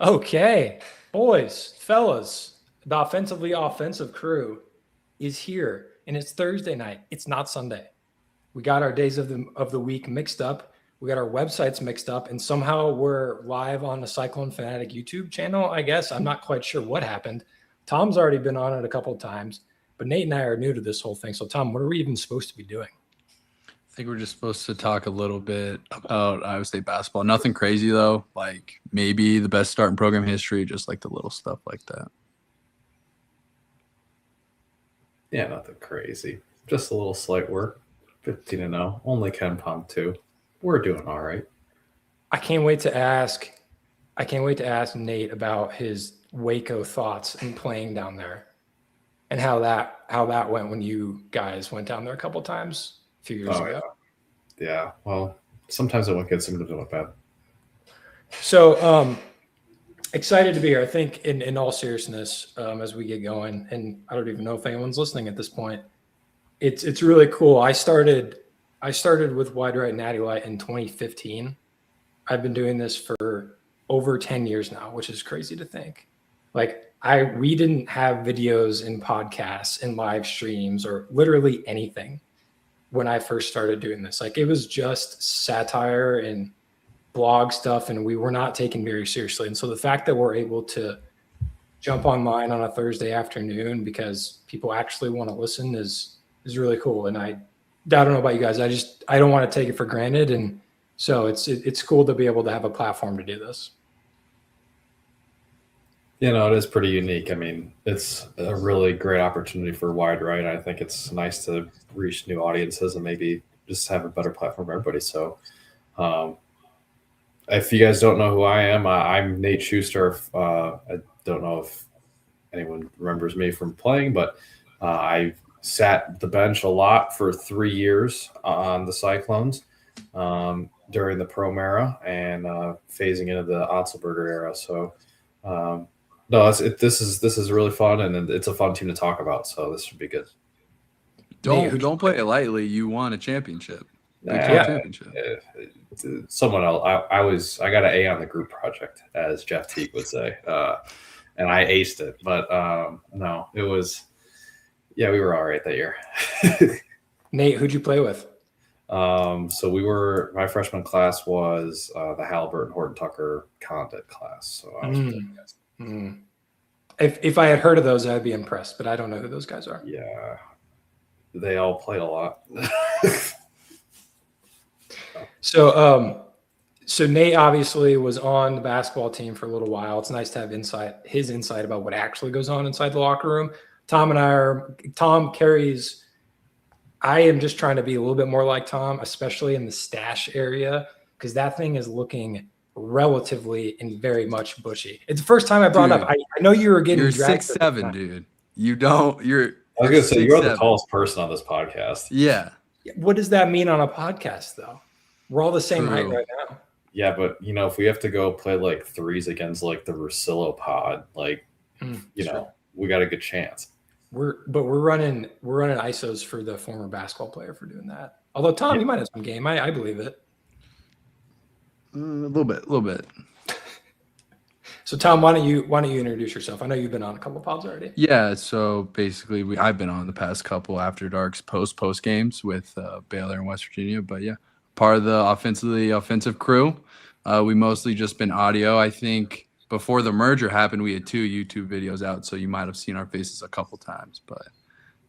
Okay, boys, fellas, the offensively offensive crew is here, and it's Thursday night. It's not Sunday. We got our days of the week mixed up. We got our websites mixed up, and somehow we're live on the Cyclone Fanatic YouTube channel. I guess I'm not quite sure what happened. Tom's already been on it a couple of times, but Nate and I are new to this whole thing. So, Tom, what are we even supposed to be doing? I think we're just supposed to talk a little bit about Iowa State basketball. Nothing crazy though. Like maybe the best start in program history, just like the little stuff like that. Yeah, nothing crazy. Just a little slight work. 15-0. Only KenPom 2. We're doing all right. I can't wait to ask. I can't wait to ask Nate about his Waco thoughts and playing down there, and how that went when you guys went down there a couple times a few years ago. Yeah. Well, sometimes it went good, sometimes it went bad. So excited to be here. I think in all seriousness, as we get going, and I don't even know if anyone's listening at this point. It's really cool. I started with Wide Right Natty Light in 2015. I've been doing this for over 10 years now, which is crazy to think. Like we didn't have videos and podcasts and live streams or literally anything when I first started doing this. Like it was just satire and blog stuff, and we were not taken very seriously. And so the fact that we're able to jump online on a Thursday afternoon because people actually want to listen is really cool. And I don't know about you guys. I don't want to take it for granted. And so it's cool to be able to have a platform to do this. You know, it is pretty unique. I mean, it's a really great opportunity for Wide Right. I think it's nice to reach new audiences and maybe just have a better platform for everybody. So, if you guys don't know who I am, I'm Nate Schuster. I don't know if anyone remembers me from playing, but I sat the bench a lot for 3 years on the Cyclones during the Prom era and phasing into the Otzelberger era. So, no, this is really fun, and it's a fun team to talk about. So this should be good. Don't play it lightly. You won a championship. Championship. Someone else. I got an A on the group project, as Jeff Teague would say, and I aced it. But no, it was. Yeah, we were all right that year. Nate, who'd you play with? So my freshman class was the Halliburton Horton Tucker Condit class. So I was If I had heard of those, I'd be impressed, but I don't know who those guys are. Yeah, they all played a lot. So Nate obviously was on the basketball team for a little while. It's nice to have his insight about what actually goes on inside the locker room. Tom carries. I am just trying to be a little bit more like Tom, especially in the stash area, because that thing is looking relatively and very much bushy. It's the first time I brought up. I know you were getting. You're 6'7", dude. You don't. You're. I was gonna say you're the tallest person on this podcast. Yeah. What does that mean on a podcast, though? We're all the same height right now. Yeah, but if we have to go play like threes against like the Russillo pod, like we got a good chance. We're running ISOs for the former basketball player for doing that. Although Tom, you might have some game. I believe it. A little bit. So Tom, why don't you introduce yourself? I know you've been on a couple pods already. Yeah, so basically I've been on the past couple After Darks post games with Baylor and West Virginia, but yeah, part of the offensive crew. We mostly just been audio. I think before the merger happened, we had 2 YouTube videos out, so you might have seen our faces a couple times. But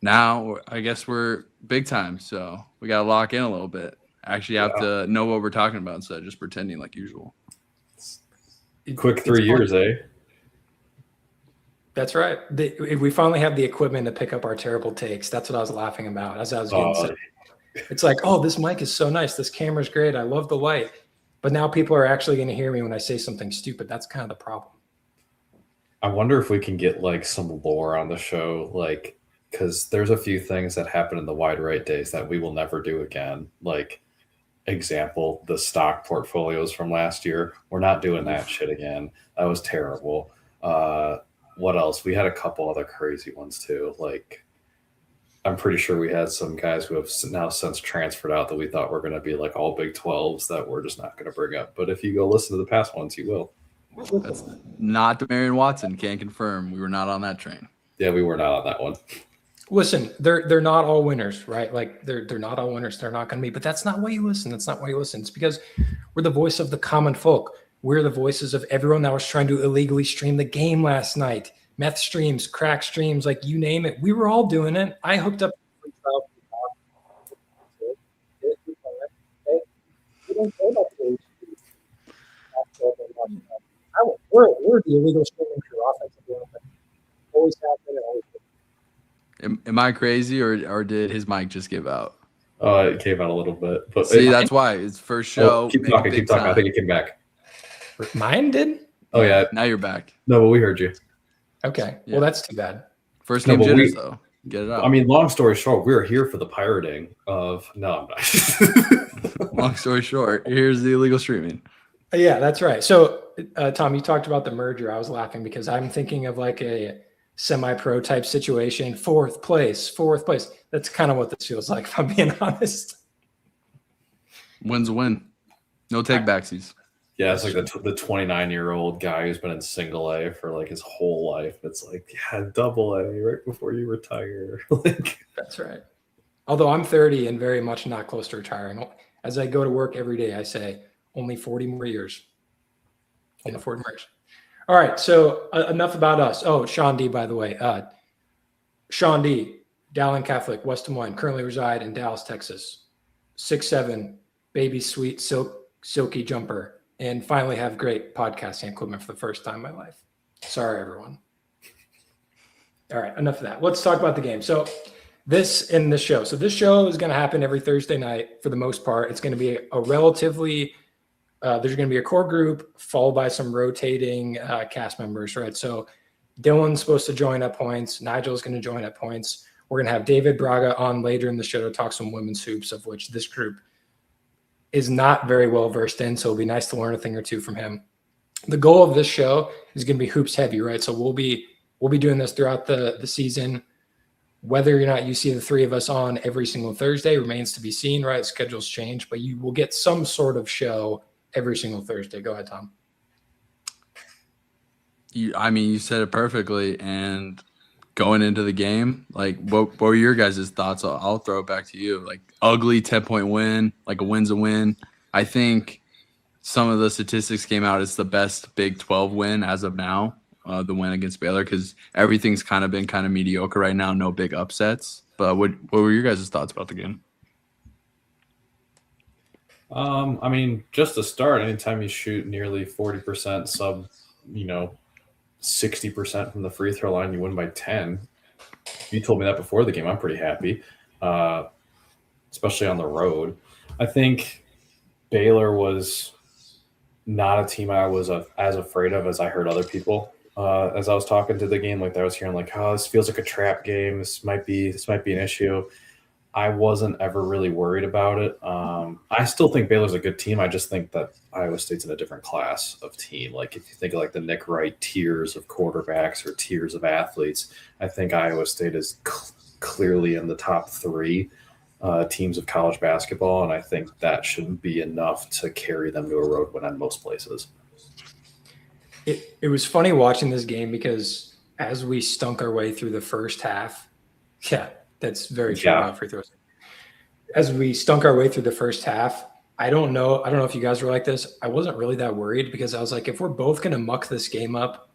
now I guess we're big time, so we got to lock in a little bit. Actually have to know what we're talking about instead of just pretending like usual. Quick 3 years, eh? That's right. We finally have the equipment to pick up our terrible takes. That's what I was laughing about as I was getting set. It's like, oh, this mic is so nice. This camera's great. I love the light. But now people are actually going to hear me when I say something stupid. That's kind of the problem. I wonder if we can get like some lore on the show, like, because there's a few things that happened in the Wide Right days that we will never do again. Like, example, the stock portfolios from last year. We're not doing that shit again. That was terrible. What else? We had a couple other crazy ones too. Like, I'm pretty sure we had some guys who have now since transferred out that we thought were going to be like all Big 12s that we're just not going to bring up. But if you go listen to the past ones, you will. That's not Demarion Watson. Can't confirm. We were not on that train. Yeah, we were not on that one. Listen, they're not all winners, right? Like they're not all winners. They're not going to be. But that's not why you listen. That's not why you listen. It's because we're the voice of the common folk. We're the voices of everyone that was trying to illegally stream the game last night. Meth streams, crack streams, like you name it. We were all doing it. I hooked up. We're the illegal streaming crew, offensive line. Always happened and always. Am I crazy or did his mic just give out? It came out a little bit. But See, that's why. It's first show. keep talking. Keep talking. I think it came back. Mine did? Oh, yeah. Now you're back. No, but we heard you. Okay. Yeah. Well, that's too bad. First No, game but jitters, though. Get it out. I mean, long story short, we were here for the pirating of. No, I'm not. Long story short, here's the illegal streaming. Yeah, that's right. So, Tom, you talked about the merger. I was laughing because I'm thinking of like a semi-pro type situation. Fourth place. That's kind of what this feels like, if I'm being honest. Win's a win. No take backsies. Yeah, it's like the 29-year-old guy who's been in single A for like his whole life. It's like, yeah, double A right before you retire. Like, That's right. Although I'm 30 and very much not close to retiring. As I go to work every day, I say only 40 more years. Only 40 more years. All right. So enough about us. Oh, Sean D, by the way. Sean D, Dallin Catholic, West Des Moines, currently reside in Dallas, Texas. 6'7", baby sweet, silky jumper. And finally have great podcasting equipment for the first time in my life. Sorry, everyone. All right, enough of that. Let's talk about the game. So this show is going to happen every Thursday night for the most part. It's going to be a relatively there's going to be a core group followed by some rotating cast members, right? So Dylan's supposed to join at points. Nigel's going to join at points. We're going to have David Braga on later in the show to talk some women's hoops, of which this group is not very well versed in, so it'll be nice to learn a thing or two from him. The goal of this show is going to be hoops heavy, right? So we'll be doing this throughout the season. Whether or not you see the three of us on every single Thursday remains to be seen, right? Schedules change, but you will get some sort of show every single Thursday. Go ahead, Tom. You said it perfectly. And going into the game, like, what were your guys' thoughts? I'll throw it back to you. Like, ugly 10-point win, like a win's a win. I think some of the statistics came out. It's the best Big 12 win as of now, the win against Baylor, because everything's kind of been kind of mediocre right now. No big upsets. But what were your guys' thoughts about the game? I mean, just to start, anytime you shoot nearly 40% sub, 60% from the free throw line, you win by 10. You told me that before the game. I'm pretty happy, especially on the road. I think Baylor was not a team I was as afraid of as I heard other people. As I was talking to the game, like I was hearing like, oh, this feels like a trap game. This might be an issue. I wasn't ever really worried about it. I still think Baylor's a good team. I just think that Iowa State's in a different class of team. Like if you think of like the Nick Wright tiers of quarterbacks or tiers of athletes, I think Iowa State is clearly in the top three teams of college basketball, and I think that shouldn't be enough to carry them to a road win on most places. It was funny watching this game because as we stunk our way through the first half, that's very true about free throws. As we stunk our way through the first half, I don't know if you guys were like this. I wasn't really that worried because I was like, if we're both going to muck this game up,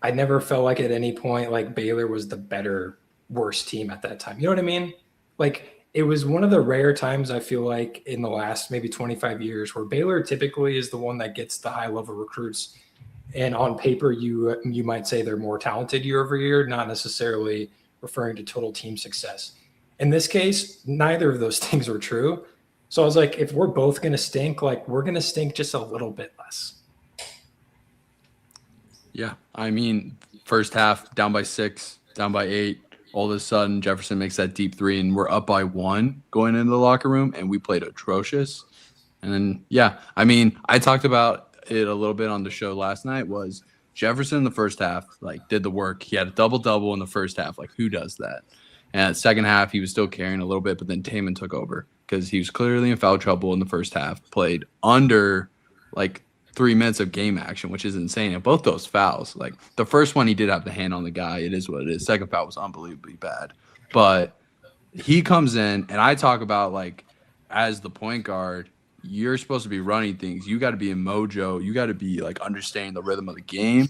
I never felt like at any point like Baylor was the worse team at that time. You know what I mean? Like it was one of the rare times I feel like in the last maybe 25 years where Baylor typically is the one that gets the high level recruits. And on paper, you might say they're more talented year over year, not necessarily referring to total team success. In this case, neither of those things were true. So I was like, if we're both going to stink, like we're going to stink just a little bit less. Yeah. I mean, first half down by 6, down by 8. All of a sudden, Jefferson makes that deep three and we're up by 1 going into the locker room and we played atrocious. And then, I mean, I talked about it a little bit on the show last night. Was Jefferson in the first half, like, did the work. He had a double-double in the first half. Like, who does that? And second half, he was still carrying a little bit, but then Taman took over because he was clearly in foul trouble in the first half, played under, like, 3 minutes of game action, which is insane. And both those fouls, like the first one, he did have the hand on the guy. It is what it is. Second foul was unbelievably bad. But he comes in, and I talk about, like, as the point guard, you're supposed to be running things. You got to be in mojo. You got to be, like, understanding the rhythm of the game.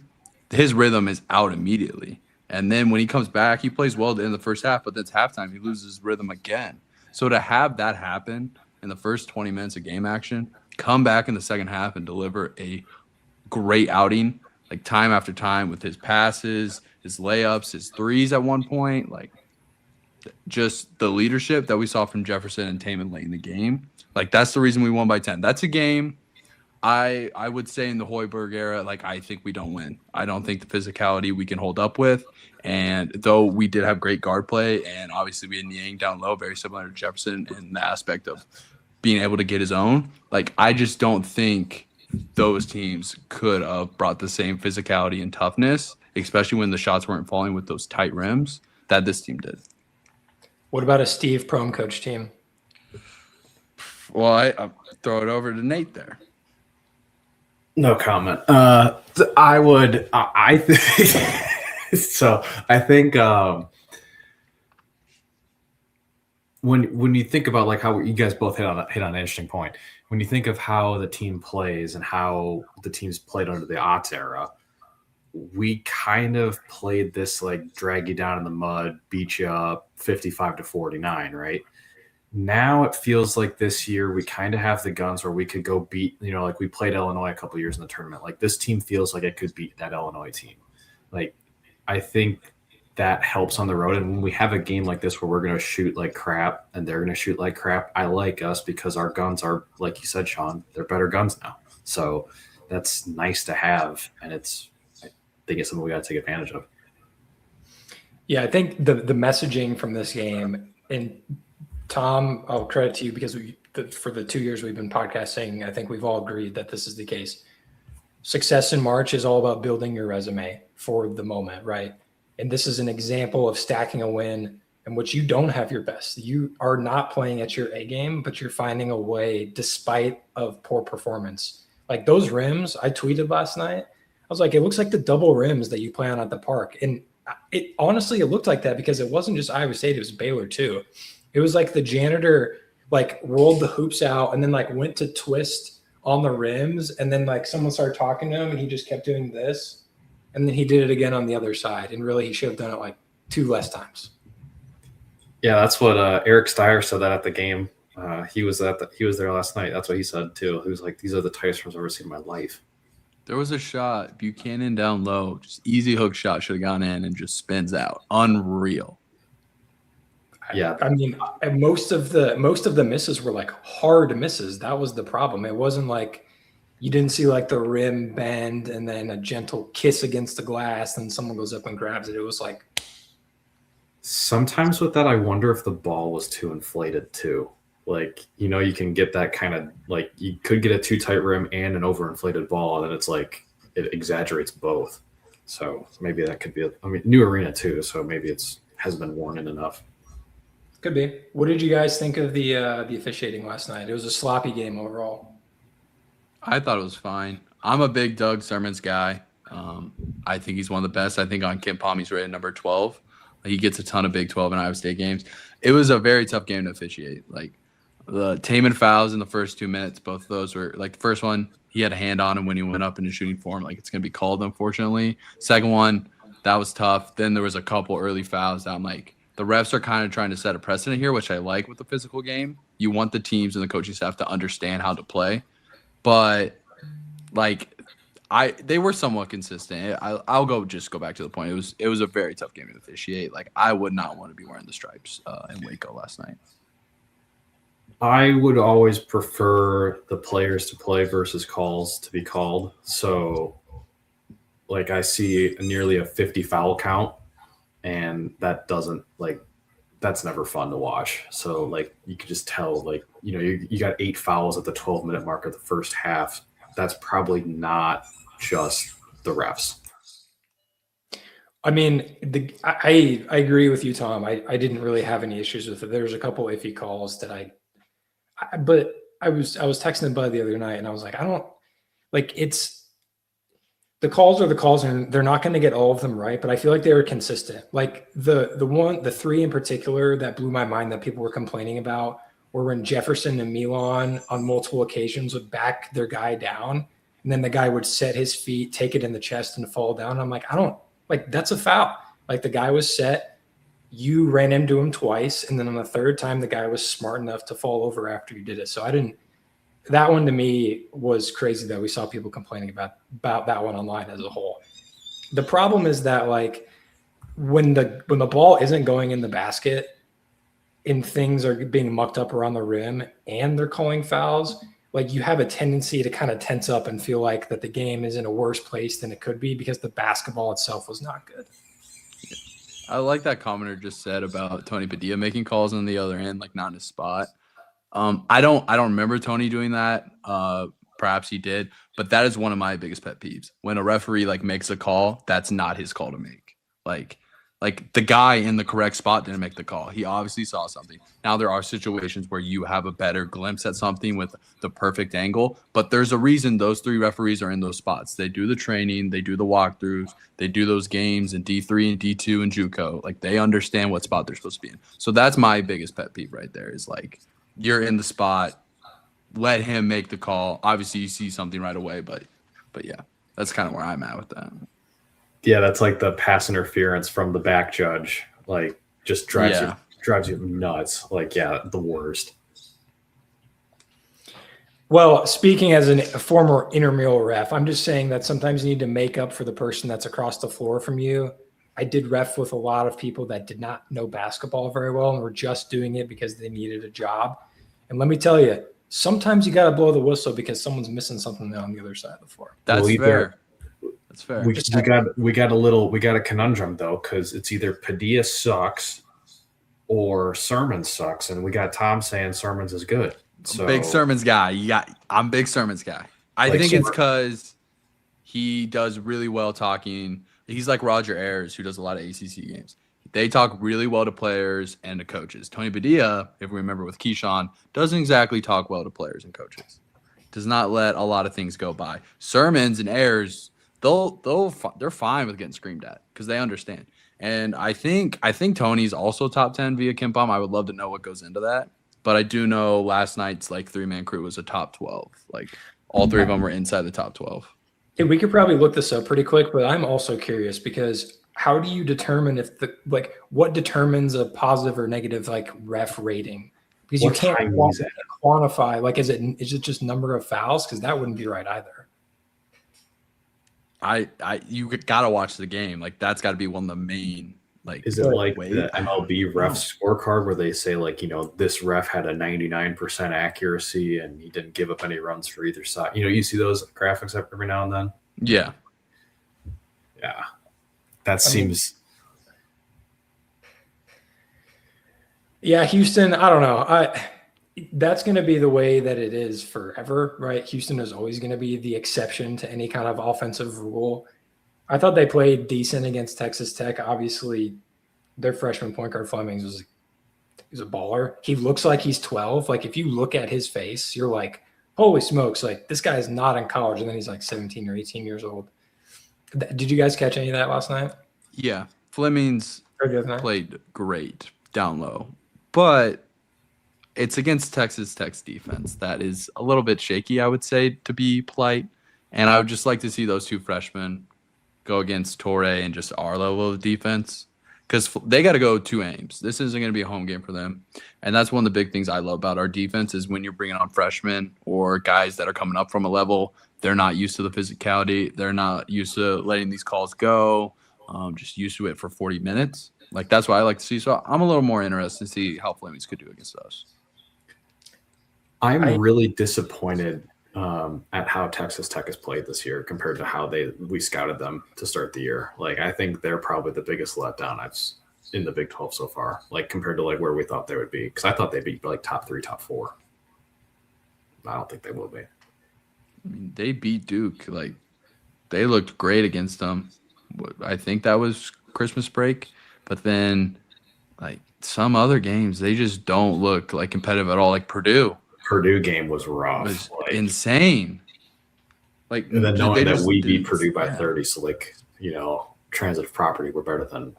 His rhythm is out immediately. And then when he comes back, he plays well in the first half, but then it's halftime. He loses his rhythm again. So to have that happen in the first 20 minutes of game action, come back in the second half and deliver a great outing, like time after time with his passes, his layups, his threes at one point, like just the leadership that we saw from Jefferson and Taman late in the game. Like that's the reason we won by 10. That's a game I would say in the Hoiberg era, like I think we don't win. I don't think the physicality we can hold up with. And though we did have great guard play, and obviously we had Niang down low, very similar to Jefferson in the aspect of being able to get his own. Like I just don't think those teams could have brought the same physicality and toughness, especially when the shots weren't falling with those tight rims, that this team did. What about a Steve Prom coach team? Well, I'll throw it over to Nate there. No comment. I think so. I think when you think about like how you guys both hit on an interesting point. When you think of how the team plays and how the teams played under the Otts era, we kind of played this like drag you down in the mud, beat you up 55-49, right? Now it feels like this year we kind of have the guns where we could go beat, like we played Illinois a couple years in the tournament. Like this team feels like it could beat that Illinois team. Like I think that helps on the road. And when we have a game like this where we're going to shoot like crap and they're going to shoot like crap, I like us because our guns are, like you said, Sean, they're better guns now. So that's nice to have. And I think it's something we got to take advantage of. Yeah, I think the messaging from this game, and Tom, I'll credit to you because for the 2 years we've been podcasting, I think we've all agreed that this is the case. Success in March is all about building your resume for the moment, right? And this is an example of stacking a win in which you don't have your best. You are not playing at your A game, but you're finding a way despite of poor performance. Like those rims, I tweeted last night. I was like, it looks like the double rims that you play on at the park. And it honestly, it looked like that because it wasn't just Iowa State, it was Baylor too. It was like the janitor like rolled the hoops out and then like went to twist on the rims. And then like someone started talking to him and he just kept doing this. And then he did it again on the other side. And really he should have done it like 2 less times. Yeah, that's what Eric Steyer said that at the game. He was there last night. That's what he said too. He was like, these are the tightest rims I've ever seen in my life. There was a shot, Buchanan down low, just easy hook shot, should have gone in and just spins out. Unreal. Yeah. I mean, most of the misses were like hard misses. That was the problem. It wasn't like you didn't see like the rim bend and then a gentle kiss against the glass and someone goes up and grabs it. It was like. Sometimes with that, I wonder if the ball was too inflated too. Like, you can get that kind of like you could get a too tight rim and an overinflated ball, and then it's like it exaggerates both. So maybe that could be new arena too. So maybe hasn't been worn in enough. Could be. What did you guys think of the officiating last night? It was a sloppy game overall. I thought it was fine. I'm a big Doug Sermons guy. I think he's one of the best. I think on Kim Palm, he's rated number 12. He gets a ton of Big 12 and Iowa State games. It was a very tough game to officiate. Like the Taman fouls in the first 2 minutes, both of those were like the first one, he had a hand on him when he went up into shooting form. Like it's going to be called, unfortunately. Second one, that was tough. Then there was a couple early fouls that I'm like, the refs are kind of trying to set a precedent here, which I like with the physical game. You want the teams and the coaching staff to understand how to play. But like they were somewhat consistent. I'll go back to the point. It was a very tough game to officiate. Like I would not want to be wearing the stripes in Waco last night. I would always prefer the players to play versus calls to be called. So like I see nearly a 50 foul count, and that doesn't that's never fun to watch. So like you could just tell you got 8 fouls at the 12-minute mark of the first half. That's probably not just the refs. I mean, I agree with you, Tom. I didn't really have any issues with it. There was a couple iffy calls that but I was texting Bud the other night and I was like, like the calls are the calls, and they're not going to get all of them right, but I feel like they were consistent. Like the three in particular that blew my mind that people were complaining about were when Jefferson and Milan on multiple occasions would back their guy down, and then the guy would set his feet, take it in the chest, and fall down. I'm like, I don't like that's a foul. Like the guy was set, you ran into him twice, and then on the third time, the guy was smart enough to fall over after you did it. So I didn't. That one to me was crazy that we saw people complaining about that one online as a whole. The problem is that like when the ball isn't going in the basket and things are being mucked up around the rim and they're calling fouls, like you have a tendency to kind of tense up and feel like that the game is in a worse place than it could be because the basketball itself was not good. I like that commenter just said about Tony Padilla making calls on the other end, like not in his spot. I don't remember Tony doing that. Perhaps he did, but that is one of my biggest pet peeves. When a referee like makes a call, that's not his call to make. Like the guy in the correct spot didn't make the call. He obviously saw something. Now there are situations where you have a better glimpse at something with the perfect angle, but there's a reason those three referees are in those spots. They do the training, they do the walkthroughs, they do those games in D3 and D2 and JUCO. Like they understand what spot they're supposed to be in. So that's my biggest pet peeve right there is like, you're in the spot, let him make the call. Obviously, you see something right away, but yeah, that's kind of where I'm at with that. Yeah, that's like the pass interference from the back judge. Like, just drives you nuts. Like, yeah, the worst. Well, speaking as a former intramural ref, I'm just saying that sometimes you need to make up for the person that's across the floor from you. I did ref with a lot of people that did not know basketball very well and were just doing it because they needed a job. And let me tell you, sometimes you got to blow the whistle because someone's missing something on the other side of the floor. That's fair. That's fair. We got a conundrum though, because it's either Padilla sucks or Sermons sucks, and we got Tom saying Sermons is good. So big Sermons guy. I'm big Sermons guy. I think it's because he does really well talking. He's like Roger Ayers, who does a lot of ACC games. They talk really well to players and to coaches. Tony Padilla, if we remember with Keyshawn, doesn't exactly talk well to players and coaches. Does not let a lot of things go by. Sermons and Ayers, they're fine with getting screamed at because they understand. And I think Tony's also top 10 via KenPom. I would love to know what goes into that. But I do know last night's like 3-man crew was a top 12. Like all three of them were inside the top 12. Hey, we could probably look this up pretty quick, but I'm also curious because how do you determine if what determines a positive or negative like ref rating? Because you can't quantify. Like, is it just number of fouls? Because that wouldn't be right either. You gotta watch the game. Like that's got to be one of the main. Like, is it like the MLB ref scorecard where they say like, you know, this ref had a 99% accuracy and he didn't give up any runs for either side? You know, you see those graphics every now and then. Yeah. That seems. Yeah, Houston. I don't know. That's going to be the way that it is forever, right? Houston is always going to be the exception to any kind of offensive rule. I thought they played decent against Texas Tech. Obviously, their freshman point guard Flemings he's a baller. He looks like he's 12. Like if you look at his face, you're like, holy smokes! Like this guy's not in college, and then he's like 17 or 18 years old. Did you guys catch any of that last night? Yeah, Flemings played great down low, but it's against Texas Tech's defense that is a little bit shaky, I would say, to be polite. And I would just like to see those two freshmen go against Torre and just our level of defense because they got to go 2 aims. This isn't going to be a home game for them. And that's one of the big things I love about our defense is when you're bringing on freshmen or guys that are coming up from a level, they're not used to the physicality. They're not used to letting these calls go, just used to it for 40 minutes. Like, that's what I like to see. So I'm a little more interested to see how Flemings could do against us. I'm really disappointed at how Texas Tech has played this year compared to how we scouted them to start the year. Like, I think they're probably the biggest letdown in the Big 12 so far, like compared to like where we thought they would be. Because I thought they'd be like top 3, top 4. I don't think they will be. I mean, they beat Duke. Like, they looked great against them. I think that was Christmas break. But then, like, some other games, they just don't look like competitive at all. Like Purdue game was rough. It was insane. Like, And then they knowing that just we beat didn't- Purdue by yeah. 30, so like, transitive property, we're better than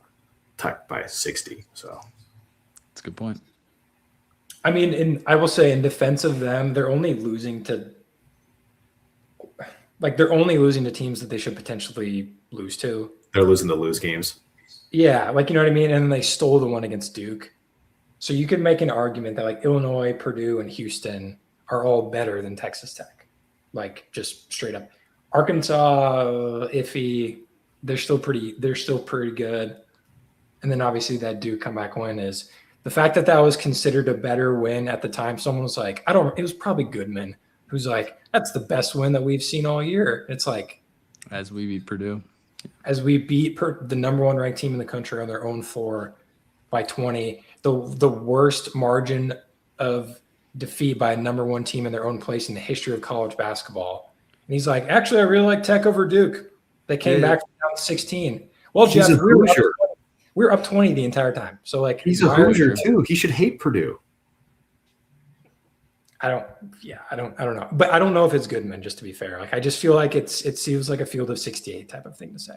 Tech by 60. So That's a good point. I mean, I will say in defense of them, they're only losing to teams that they should potentially lose to. they're losing the lose games. Yeah, like you know what I mean? And then they stole the one against Duke. So you could make an argument that like Illinois, Purdue, and Houston are all better than Texas Tech. Like just straight up. Arkansas, iffy. They're still pretty good. And then obviously that Duke comeback win is the fact that was considered a better win at the time. Someone was like, it was probably Goodman who's like, that's the best win that we've seen all year. It's like, As we beat Purdue. as we beat the number one ranked team in the country on their own floor by 20, the worst margin of defeat by a number one team in their own place in the history of college basketball. And he's like, actually, I really like Tech over Duke. They came back from down 16. Well, He's Jeff, a Hoosier. we were up 20 the entire time. So like, He's a Hoosier too. He should hate Purdue. I don't know. But I don't know if it's Goodman, just to be fair. Like, I just feel like it seems like a field of 68 type of thing to say.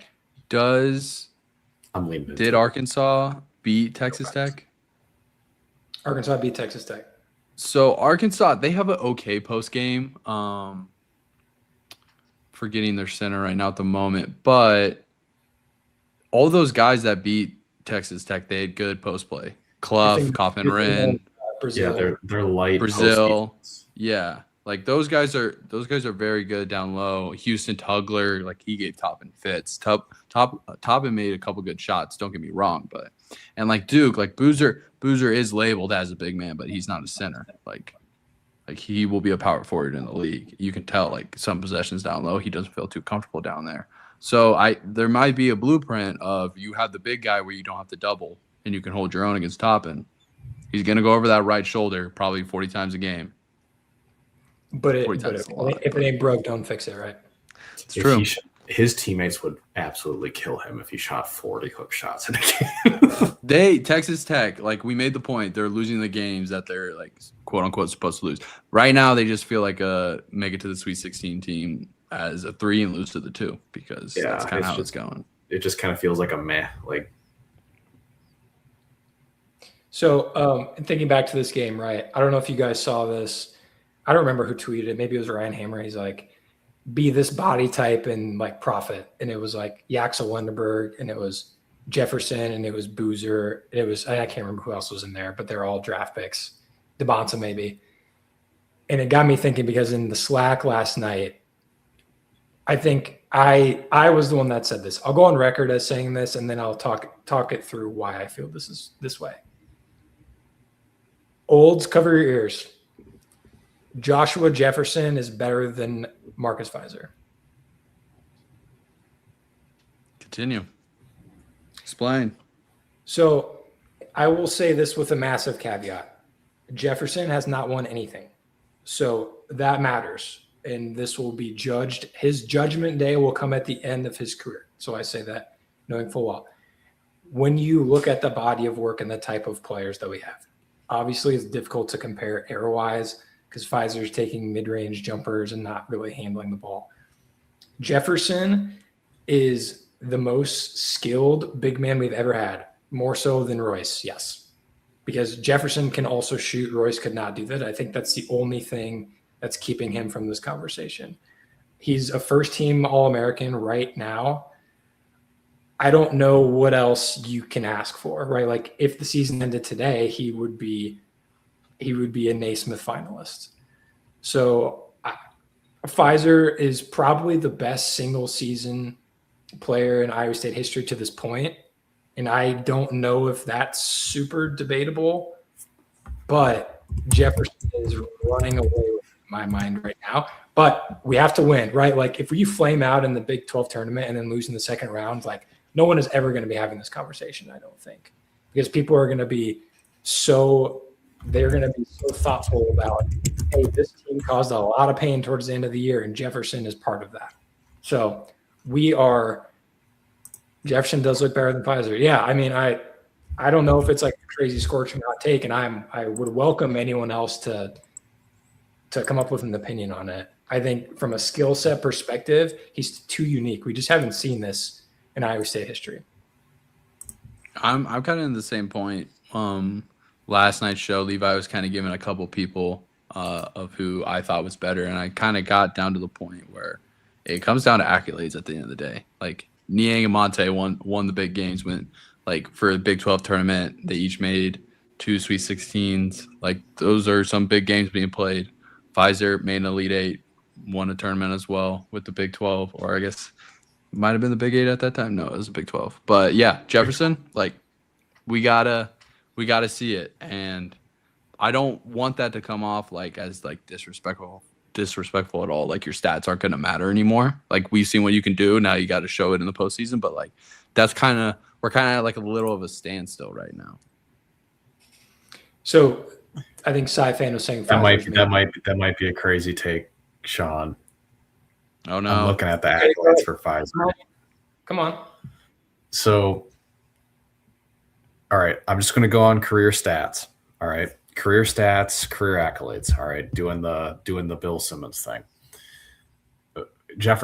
I'm leaning. Did Arkansas beat Texas Tech? Arkansas beat Texas Tech. So Arkansas, they have an okay post game. Forgetting their center right now at the moment, but all those guys that beat Texas Tech, they had good post play. Clough, Coffin Wren, Brazil. Yeah, they're light. Brazil. Yeah, like those guys are very good down low. Houston Tugler, like he gave Toppin fits. Toppin made a couple good shots. Don't get me wrong, and like Duke, like Boozer is labeled as a big man, but he's not a center. Like he will be a power forward in the league. You can tell like some possessions down low, he doesn't feel too comfortable down there. So there might be a blueprint of you have the big guy where you don't have to double and you can hold your own against Toppin. He's going to go over that right shoulder probably 40 times a game. But if it ain't broke, don't fix it, right? It's true. His teammates would absolutely kill him if he shot 40 hook shots in a game. Texas Tech, like we made the point, they're losing the games that they're like quote unquote supposed to lose. Right now, they just feel like a make it to the Sweet 16 team as a 3 and lose to the 2 because that's kind of how it's going. It just kind of feels like a meh. Like, so thinking back to this game, right? I don't know if you guys saw this. I don't remember who tweeted it. Maybe it was Ryan Hammer. He's like, be this body type and like profit. And it was like Yaxel Wenderberg and it was Jefferson and it was Boozer. It was, I can't remember who else was in there, but they're all draft picks. DeBonta maybe. And it got me thinking because in the Slack last night, I think I was the one that said this. I'll go on record as saying this and then I'll talk it through why I feel this is this way. Olds, cover your ears. Joshua Jefferson is better than Marcus Fizer. Continue. Explain. So I will say this with a massive caveat. Jefferson has not won anything. So that matters. And this will be judged. His judgment day will come at the end of his career. So I say that knowing full well. When you look at the body of work and the type of players that we have, obviously it's difficult to compare error-wise because Fizer's taking mid-range jumpers and not really handling the ball. Jefferson is the most skilled big man we've ever had, more so than Royce, yes. Because Jefferson can also shoot. Royce could not do that. I think that's the only thing that's keeping him from this conversation. He's a first-team All-American right now. I don't know what else you can ask for, right? Like if the season ended today, he would be a Naismith finalist. So Fizer is probably the best single season player in Iowa State history to this point. And I don't know if that's super debatable, but Jefferson is running away with my mind right now. But we have to win, right? Like if we flame out in the Big 12 tournament and then lose in the second round, like no one is ever going to be having this conversation, I don't think. Because people are going to be so thoughtful about, hey, this team caused a lot of pain towards the end of the year, and Jefferson is part of that. So Jefferson does look better than Fizer. Yeah, I mean, I don't know if it's like a crazy scorching hot take, and I would welcome anyone else to come up with an opinion on it. I think from a skill set perspective, he's too unique. We just haven't seen this in Iowa State history. I'm kind of in the same point. Last night's show, Levi was kind of giving a couple people of who I thought was better, and I kind of got down to the point where it comes down to accolades at the end of the day. Like Niang and Monte won the big games when, like, for the Big 12 tournament, they each made 2 Sweet 16s. Like, those are some big games being played. Pfizer made an Elite Eight, won a tournament as well with the Big 12, or I guess it might have been the Big 8 at that time. No, it was the Big 12. But yeah, Jefferson, like, we gotta see it, and I don't want that to come off like as like disrespectful at all. Like, your stats aren't gonna matter anymore. Like, we've seen what you can do. Now you got to show it in the postseason. But like, we're kind of at like a little of a standstill right now. So I think Sci-Fan was saying that might be a crazy take, Sean. Oh no, I'm looking at the accolades for Pfizer. Come on. So, all right, I'm just going to go on career stats. All right, career stats, career accolades. All right, doing the Bill Simmons thing.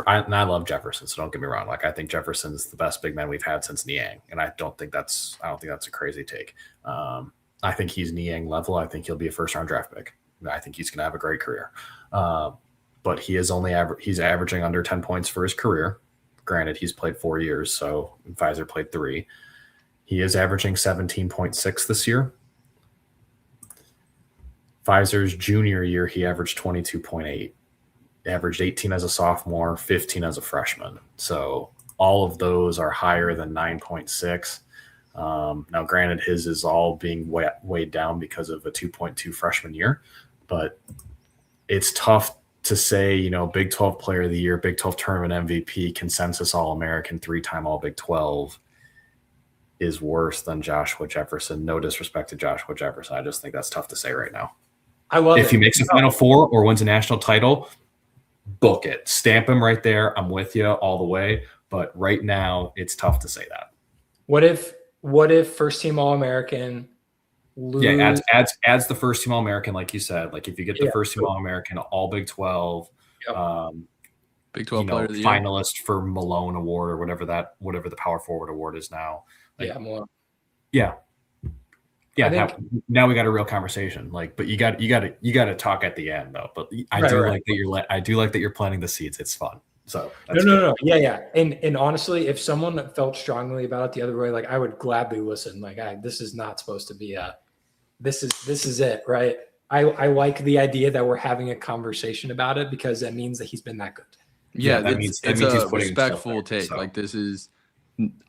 I love Jefferson, so don't get me wrong. Like, I think Jefferson's the best big man we've had since Niang, and I don't think that's a crazy take. I think he's Niang level. I think he'll be a first-round draft pick. I think he's going to have a great career. But he is he's averaging under 10 points for his career. Granted, he's played 4 years, so Pfizer played 3. He is averaging 17.6 this year. Pfizer's junior year, he averaged 22.8. Averaged 18 as a sophomore, 15 as a freshman. So all of those are higher than 9.6. Now, granted, his is all being weighed down because of a 2.2 freshman year, but it's tough to say, Big 12 Player of the Year, Big 12 Tournament MVP, consensus All-American, 3-time All-Big 12 is worse than Joshua Jefferson. No disrespect to Joshua Jefferson. I just think that's tough to say right now. I love if he makes a Final Four or wins a national title, book it. Stamp him right there. I'm with you all the way. But right now, it's tough to say that. What if first team All-American lose? Yeah, adds the first team All-American, like you said. Like, if you get the first team All-American, all Big 12, Big 12 player of the year, finalist for Malone Award or whatever the Power Forward Award is now. Like, Malone. Yeah. Yeah. Now we got a real conversation. Like, but you got to talk at the end though. But I do like that you're planting the seeds. It's fun. So no. Yeah. And honestly, if someone felt strongly about it the other way, like, I would gladly listen. Like, this is not supposed to be this is it, right? I like the idea that we're having a conversation about it because that means that he's been that good. Yeah, that means it's a respectful take. So. Like, this is.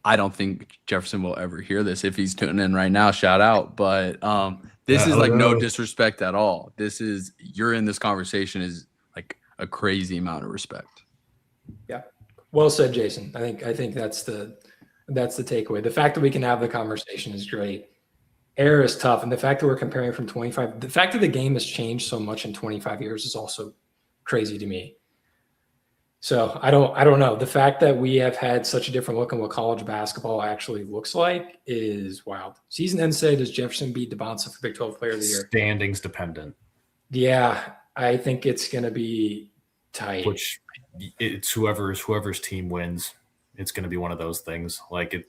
I don't think Jefferson will ever hear this. If he's tuning in right now, shout out. But this is like no disrespect at all. This is, you're in this conversation is like a crazy amount of respect. Yeah. Well said, Jason. I think that's the takeaway. The fact that we can have the conversation is great. Era is tough. And the fact that we're comparing from 25, the fact that the game has changed so much in 25 years is also crazy to me. So I don't know. The fact that we have had such a different look on what college basketball actually looks like is wild. Season end say, does Jefferson beat DeBonsa for Big 12 Player of the Year? Standings dependent. Yeah, I think it's going to be tight. Which it's whoever's team wins. It's going to be one of those things. Like,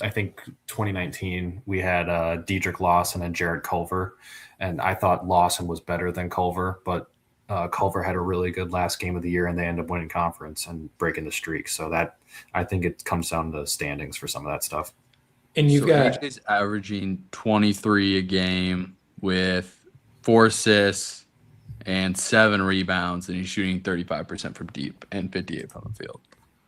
I think 2019 we had Dedrick Lawson and Jared Culver, and I thought Lawson was better than Culver, but Culver had a really good last game of the year, and they end up winning conference and breaking the streak. So that, I think it comes down to standings for some of that stuff. And you've got AJ's averaging 23 a game with 4 assists and 7 rebounds, and he's shooting 35% from deep and 58 from the field.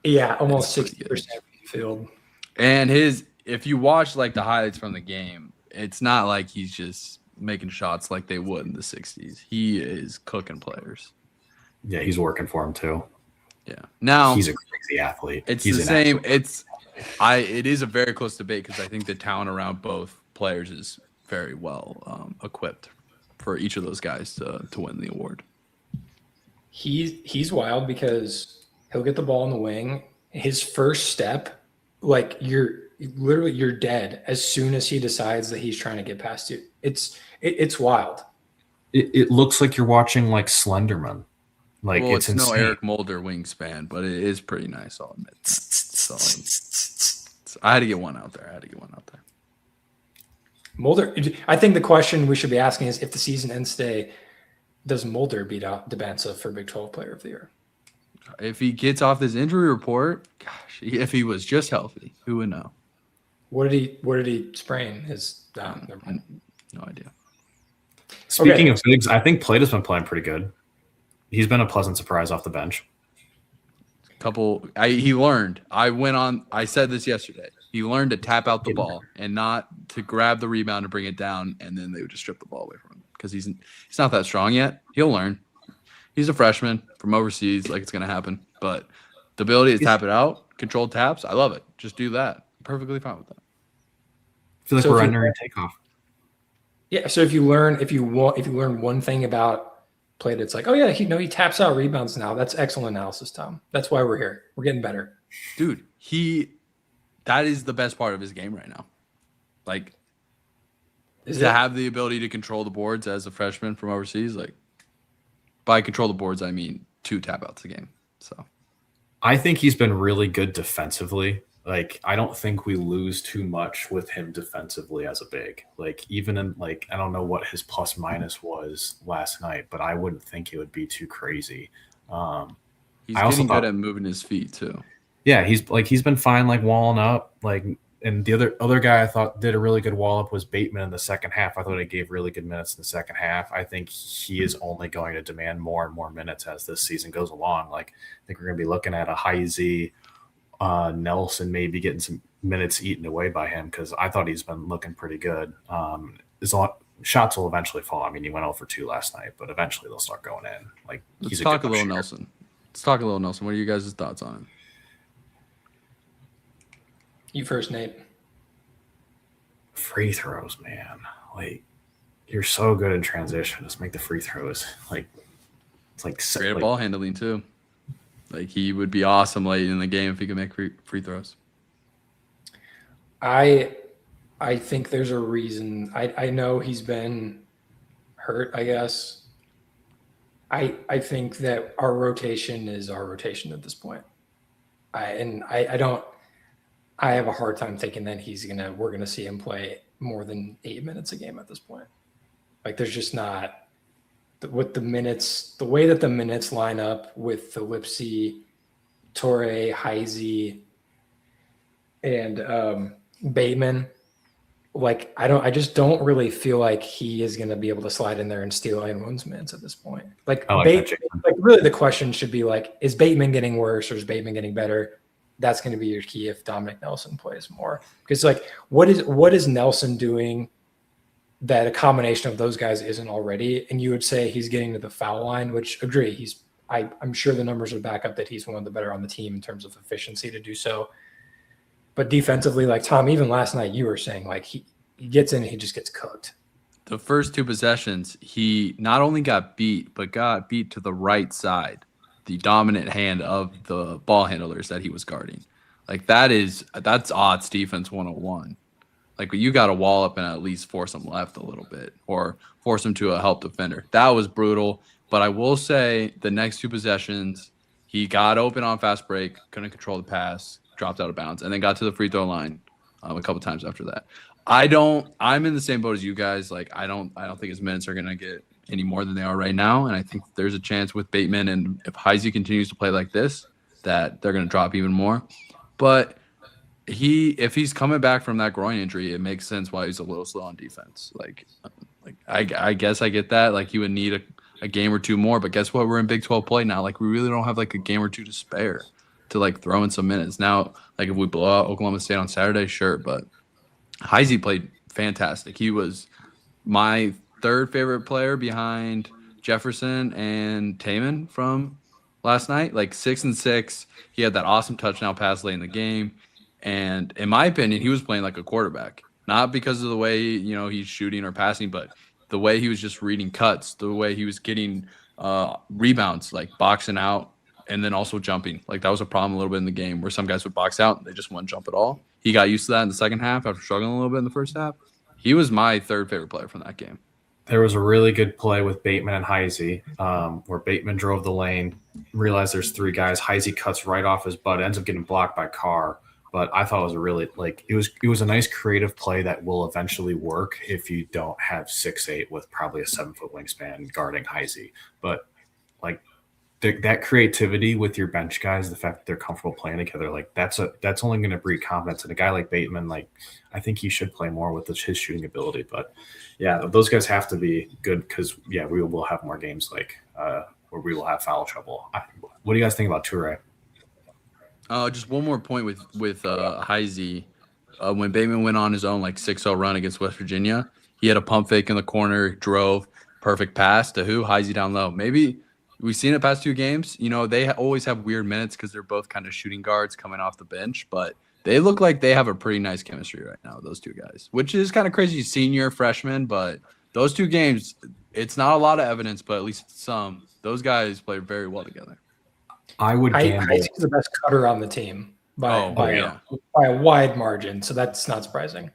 Yeah, almost 60% from the field. And if you watch like the highlights from the game, it's not like he's just making shots like they would in the 60s. He is cooking players. Yeah, he's working for him too. Yeah. Now he's a crazy athlete. It's the same. It is a very close debate because I think the talent around both players is very well equipped for each of those guys to win the award. He's wild because he'll get the ball in the wing. His first step, like, you're dead as soon as he decides that he's trying to get past you. It's wild. It looks like you're watching like Slenderman. Like Well, it's it's no insane. Eric Mulder wingspan, but it is pretty nice. I'll admit. That. So I had to get one out there. Mulder. I think the question we should be asking is, if the season ends today, does Mulder beat out Debanza for Big 12 Player of the Year? If he gets off this injury report, gosh, if he was just healthy, who would know? What did he sprain? His never mind. No idea. Speaking of bigs, I think Plata's been playing pretty good. He's been a pleasant surprise off the bench. He learned. I said this yesterday. He learned to tap out the ball and not to grab the rebound and bring it down, and then they would just strip the ball away from him because he's not that strong yet. He'll learn. He's a freshman from overseas, like it's gonna happen. But the ability to tap it out, controlled taps, I love it. Just do that. I'm perfectly fine with that. I feel like we're entering takeoff. Yeah. So if you learn one thing about Plata, it's like, oh yeah, he taps out rebounds now. That's excellent analysis, Tom. That's why we're here. We're getting better. Dude, that is the best part of his game right now. Like, have the ability to control the boards as a freshman from overseas. Like, by control the boards, I mean 2 tap outs a game. So I think he's been really good defensively. Like, I don't think we lose too much with him defensively as a big. Like, even in, like, I don't know what his plus minus was last night, but I wouldn't think it would be too crazy. He's getting good at moving his feet too. Yeah, he's been fine, like walling up. Like, and the other guy I thought did a really good wall up was Bateman in the second half. I thought he gave really good minutes in the second half. I think he is only going to demand more and more minutes as this season goes along. Like, I think we're going to be looking at a Heisey, Nelson maybe getting some minutes eaten away by him, because I thought he's been looking pretty good. Shots will eventually fall. I mean, he went 0 for 2 last night, but eventually they'll start going in. Like, Let's talk a little Nelson. What are you guys' thoughts on him? You first, Nate. Free throws, man. Like, you're so good in transition. Just make the free throws. Like, it's like great ball handling too. Like, he would be awesome late in the game if he could make free throws. I think there's a reason. I know he's been hurt, I guess. I think that our rotation is our rotation at this point. I have a hard time thinking that we're gonna see him play more than 8 minutes a game at this point. Like, there's just not with the minutes, the way that the minutes line up with the Lipsy, Torre, Heisey, and Bateman. Like, I just don't really feel like he is going to be able to slide in there and steal anyone's minutes at this point. Like, really the question should be like, is Bateman getting worse or is Bateman getting better? That's going to be your key if Dominic Nelson plays more. Because, like, what is Nelson doing that a combination of those guys isn't already? And you would say he's getting to the foul line, which, agree, I'm sure the numbers would back up that he's one of the better on the team in terms of efficiency to do so. But defensively, like, Tom, even last night you were saying, like, he gets in and he just gets cooked. The first 2 possessions, he not only got beat, but got beat to the right side, the dominant hand of the ball handlers that he was guarding. Like, that's odds defense 101. Like, you got to wall up and at least force them left a little bit or force them to a help defender. That was brutal. But I will say the next 2 possessions, he got open on fast break, couldn't control the pass, dropped out of bounds, and then got to the free throw line a couple times after that. I'm in the same boat as you guys. Like, I don't think his minutes are going to get any more than they are right now. And I think there's a chance with Bateman, and if Heisey continues to play like this, that they're going to drop even more. But if he's coming back from that groin injury, it makes sense why he's a little slow on defense. Like I guess I get that. Like, he would need a game or 2 more, but guess what? We're in Big 12 play now. Like, we really don't have like a game or 2 to spare to like throw in some minutes. Now, like, if we blow out Oklahoma State on Saturday, sure, but Heisey played fantastic. He was my 3rd favorite player behind Jefferson and Taman from last night. Like, 6 and 6. He had that awesome touchdown pass late in the game. And in my opinion, he was playing like a quarterback, not because of the way, he's shooting or passing, but the way he was just reading cuts, the way he was getting rebounds, like boxing out and then also jumping. Like, that was a problem a little bit in the game where some guys would box out and they just wouldn't jump at all. He got used to that in the second half after struggling a little bit in the first half. He was my 3rd favorite player from that game. there was a really good play with Bateman and Heisey, where Bateman drove the lane, realized there's three guys. Heisey cuts right off his butt, ends up getting blocked by Carr. But I thought it was a really it was a nice creative play that will eventually work if you don't have 6'8" with probably a 7-foot wingspan guarding Heisey. But like that creativity with your bench guys, the fact that they're comfortable playing together, like that's only going to breed confidence. And a guy like Bateman, like I think he should play more with his shooting ability. But yeah, those guys have to be good because we will have more games like where we will have foul trouble. What do you guys think about Toure? Just one more point with Heisey. When Bateman went on his own 6-0 run against West Virginia, he had a pump fake in the corner, drove, perfect pass to who? Heisey down low. Maybe we've seen it past two games. They always have weird minutes because they're both kind of shooting guards coming off the bench, but they look like they have a pretty nice chemistry right now, those two guys, which is kind of crazy, senior, freshman, but those two games, it's not a lot of evidence, but at least some. Those guys play very well together. I would gamble. Heisey's the best cutter on the team by a wide margin, so that's not surprising.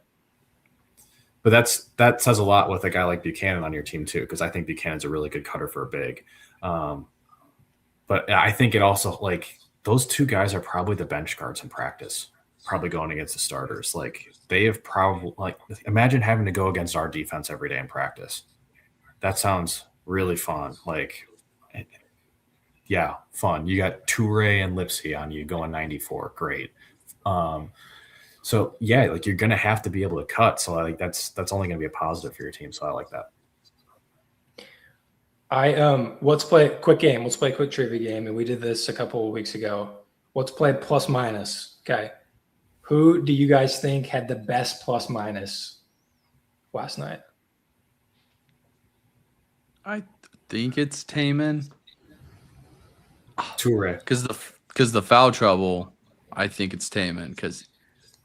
But that says a lot with a guy like Buchanan on your team too, because I think Buchanan's a really good cutter for a big. But I think it also those two guys are probably the bench guards in practice, probably going against the starters. They have probably imagine having to go against our defense every day in practice. That sounds really fun. Yeah, fun. You got Toure and Lipsy on you going 94. Great. So yeah, you're gonna have to be able to cut. So that's only gonna be a positive for your team. So I like that. Let's play a quick game. Let's play a quick trivia game, and we did this a couple of weeks ago. Let's play plus minus. Okay. Who do you guys think had the best plus minus last night? I think it's Taman. Toure. Because the foul trouble, I think it's Taman. Because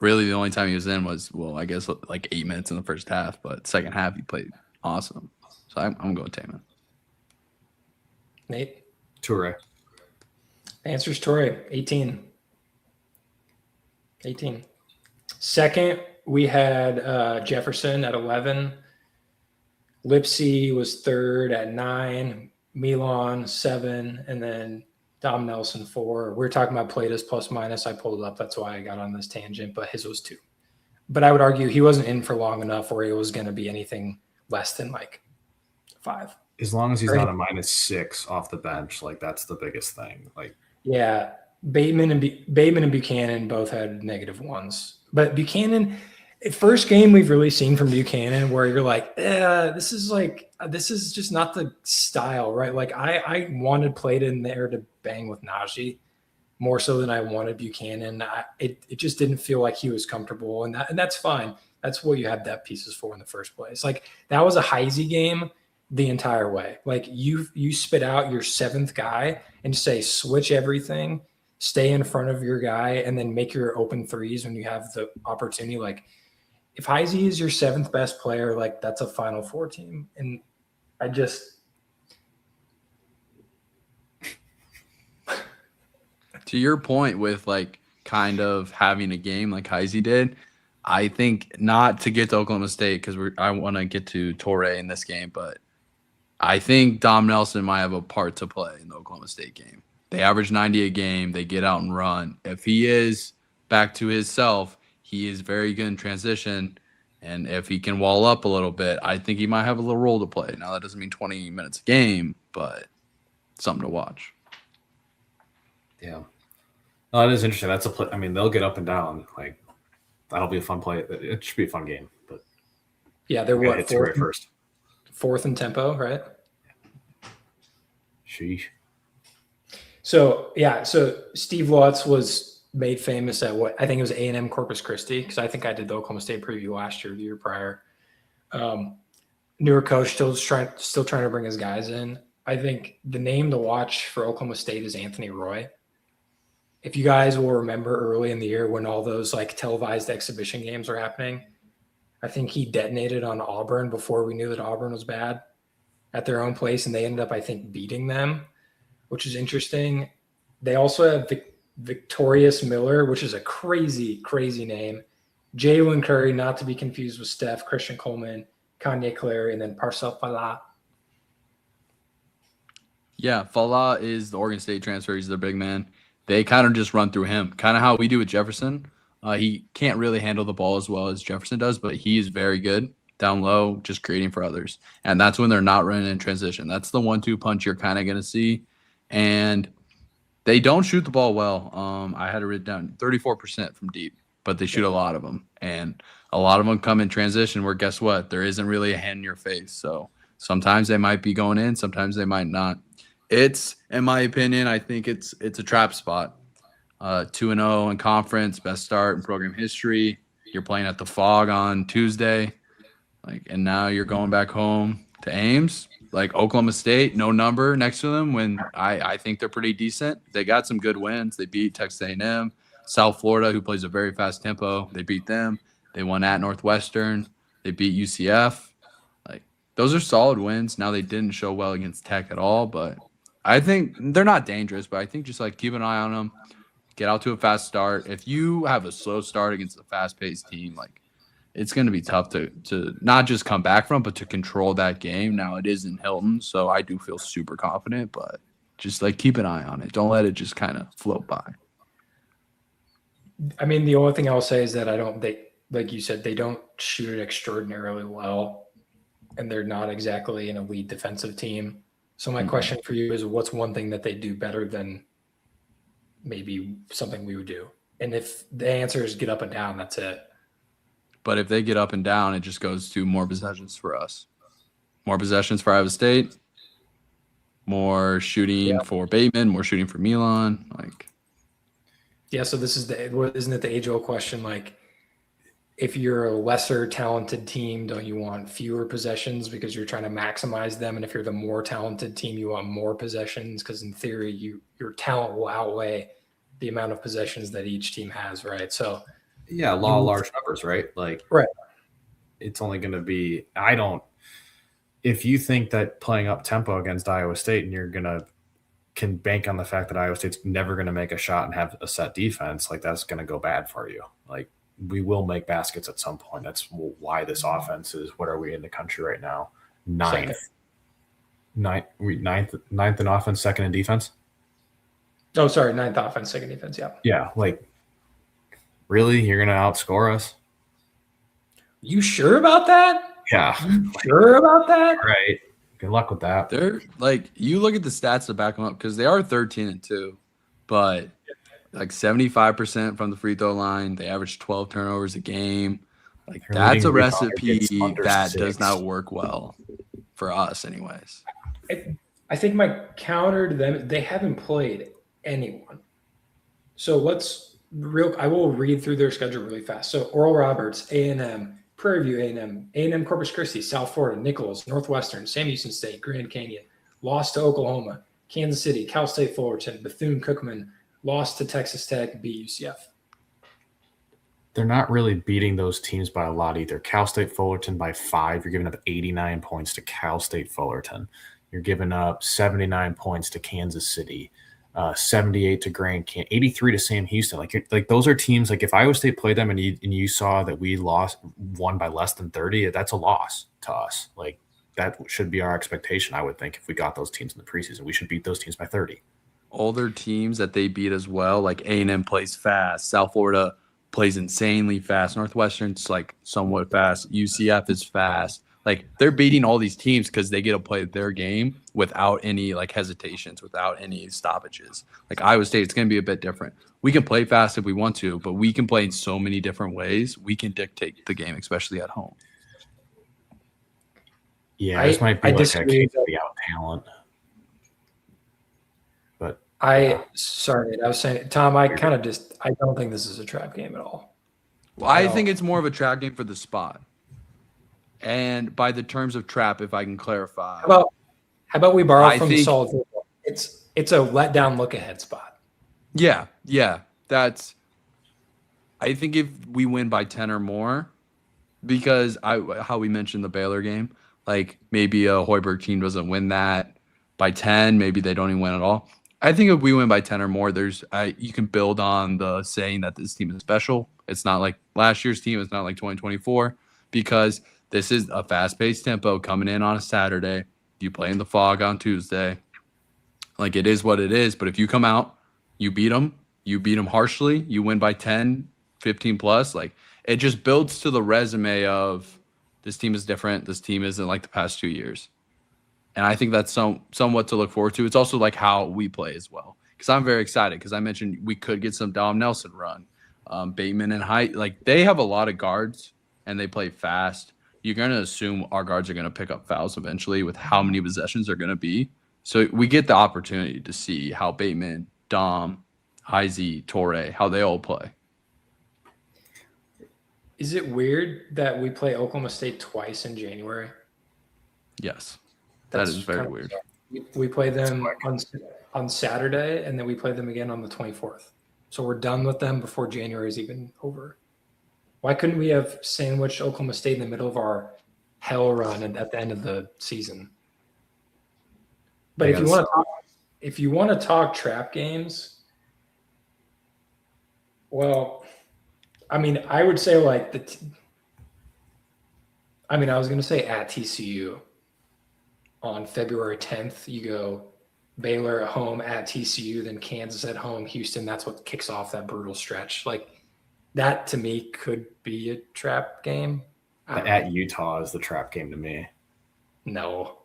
really the only time he was in was, I guess 8 minutes in the first half. But second half he played awesome. So I'm going Taman. Nate? Toure. The answer is Toure, 18. 18. Second, we had Jefferson at 11. Lipsy was third at 9. Milan 7, and then Dom Nelson 4. We're talking about Plata's plus minus. I pulled it up. That's why I got on this tangent, but his was 2. But I would argue he wasn't in for long enough where it was going to be anything less than 5. As long as he's not a -6 off the bench, that's the biggest thing. Yeah, Bateman and Buchanan both had -1s. But Buchanan, first game we've really seen from Buchanan where you're this is just not the style, right? I wanted Plata in there to bang with Najee more so than I wanted Buchanan. It just didn't feel like he was comfortable, and that's fine. That's what you have depth pieces for in the first place. That was a Heisey game the entire way. You spit out your 7th guy and say switch everything, stay in front of your guy, and then make your open threes when you have the opportunity. If Heisey is your 7th best player, that's a Final Four team. And I just to your point with kind of having a game like Heisey did, I think not to get to Oklahoma State because I want to get to Toure in this game, but I think Dom Nelson might have a part to play in the Oklahoma State game. They average 90 a game. They get out and run. If he is back to his self, he is very good in transition. And if he can wall up a little bit, I think he might have a little role to play. Now, that doesn't mean 20 minutes a game, but something to watch. Yeah. No, that is interesting. That's a play. I mean, they'll get up and down. That'll be a fun play. It should be a fun game. But yeah, they're what, fourth in tempo, right? Sheesh. So Steve Lutz was made famous at what I think it was A&M Corpus Christi, because I think I did the Oklahoma State preview last year, the year prior. Newer coach, still trying to bring his guys in. I think the name to watch for Oklahoma State is Anthony Roy. If you guys will remember early in the year when all those televised exhibition games were happening, I think he detonated on Auburn before we knew that Auburn was bad at their own place, and they ended up, I think, beating them, which is interesting. They also have Victorious Miller, which is a crazy, crazy name. Jalen Curry, not to be confused with Steph, Christian Coleman, Kanye Clary, and then Parcel Fala. Yeah, Fala is the Oregon State transfer. He's their big man. They kind of just run through him, kind of how we do with Jefferson. He can't really handle the ball as well as Jefferson does, but he is very good down low, just creating for others. And that's when they're not running in transition. That's the 1-2 punch you're kind of going to see. And they don't shoot the ball well. I had it written down 34% from deep, but they shoot a lot of them. And a lot of them come in transition where, guess what? There isn't really a hand in your face. So sometimes they might be going in, sometimes they might not. It's, in my opinion, I think it's a trap spot. 2-0 in conference, best start in program history. You're playing at the Fog on Tuesday, and now you're going back home to Ames, Oklahoma State, no number next to them. When I think they're pretty decent. They got some good wins. They beat Texas A&M, South Florida, who plays a very fast tempo. They beat them. They won at Northwestern. They beat UCF. Those are solid wins. Now they didn't show well against Tech at all, but I think they're not dangerous, but I think just keep an eye on them, get out to a fast start. If you have a slow start against a fast-paced team, it's going to be tough to not just come back from, but to control that game. Now it is in Hilton, so I do feel super confident, but just keep an eye on it. Don't let it just kind of float by. I mean, the only thing I'll say is that like you said, they don't shoot it extraordinarily well, and they're not exactly an elite defensive team. So my question for you is, what's one thing that they do better than maybe something we would do? And if the answer is get up and down, that's it. But if they get up and down, it just goes to more possessions for us. More possessions for Iowa State, more shooting for Bateman, more shooting for Milan. Yeah, so this is isn't it the age-old question? If you're a lesser talented team, don't you want fewer possessions because you're trying to maximize them? And if you're the more talented team, you want more possessions because in theory, your talent will outweigh the amount of possessions that each team has, right? So yeah, law of large numbers, right? Right. It's only going to be if you think that playing up tempo against Iowa State and you're can bank on the fact that Iowa State's never going to make a shot and have a set defense, that's going to go bad for you. We will make baskets at some point. That's why this offense is, what are we in the country right now? Ninth in offense, second in defense. Oh, sorry. 9th offense, 2nd defense. Yeah. Yeah. Really? You're going to outscore us? You sure about that? Yeah. Sure about that? Right. Good luck with that. They're you look at the stats to back them up because they are 13-2, but 75% from the free throw line. They average 12 turnovers a game. That's a recipe that does not work well for us anyways. I think my counter to them, they haven't played anyone. So I will read through their schedule really fast. So Oral Roberts, A&M, Prairie View A&M Corpus Christi, South Florida, Nichols, Northwestern, Sam Houston State, Grand Canyon, lost to Oklahoma, Kansas City, Cal State Fullerton, Bethune-Cookman, lost to Texas Tech, beat UCF. They're not really beating those teams by a lot either. Cal State Fullerton by 5. You're giving up 89 points to Cal State Fullerton. You're giving up 79 points to Kansas City, 78 to Grand Canyon, 83 to Sam Houston. Those are teams. If Iowa State played them and you saw that we won by less than 30, that's a loss to us. That should be our expectation, I would think. If we got those teams in the preseason, we should beat those teams by 30. Older teams that they beat as well, A&M plays fast, South Florida plays insanely fast, Northwestern's somewhat fast, UCF is fast. They're beating all these teams because they get to play their game without any hesitations, without any stoppages. Iowa State, it's going to be a bit different. We can play fast if we want to, but we can play in so many different ways. We can dictate the game, especially at home. Yeah, this might be a case of the out talent. Sorry, I was saying, Tom, I don't think this is a trap game at all. Well, I think it's more of a trap game for the spot. And by the terms of trap, if I can clarify. How about we borrow from the solid football? It's a letdown look ahead spot. Yeah. I think if we win by 10 or more, because how we mentioned the Baylor game, maybe a Hoiberg team doesn't win that by 10, maybe they don't even win at all. I think if we win by 10 or more, you can build on the saying that this team is special. It's not like last year's team. It's not like 2024 because this is a fast-paced tempo coming in on a Saturday. You play in the fog on Tuesday. Like, it is what it is. But if you come out, you beat them harshly, you win by 10, 15 plus, like, it just builds to the resume of this team is different. This team isn't like the past 2 years. And I think that's somewhat to look forward to. It's also like how we play as well. Because I'm very excited because I mentioned we could get some Dom Nelson run. Bateman and Height, like, they have a lot of guards and they play fast. You're going to assume our guards are going to pick up fouls eventually with how many possessions are going to be. So we get the opportunity to see how Bateman, Dom, Heisey, Torre, how they all play. Is it weird that we play Oklahoma State twice in January? Yes, That's that is very kind of weird. bizarre. We play them on Saturday, and then we play them again on the 24th. So we're done with them before January is even over. Why couldn't we have sandwiched Oklahoma State in the middle of our hell run at the end of the season? But if you want to talk trap games, well, I mean, I would say like I was going to say at TCU on February 10th, you go Baylor at home, at TCU, then Kansas at home, Houston. That's what kicks off that brutal stretch. Like, that to me could be a trap game. At Utah is the trap game to me. No,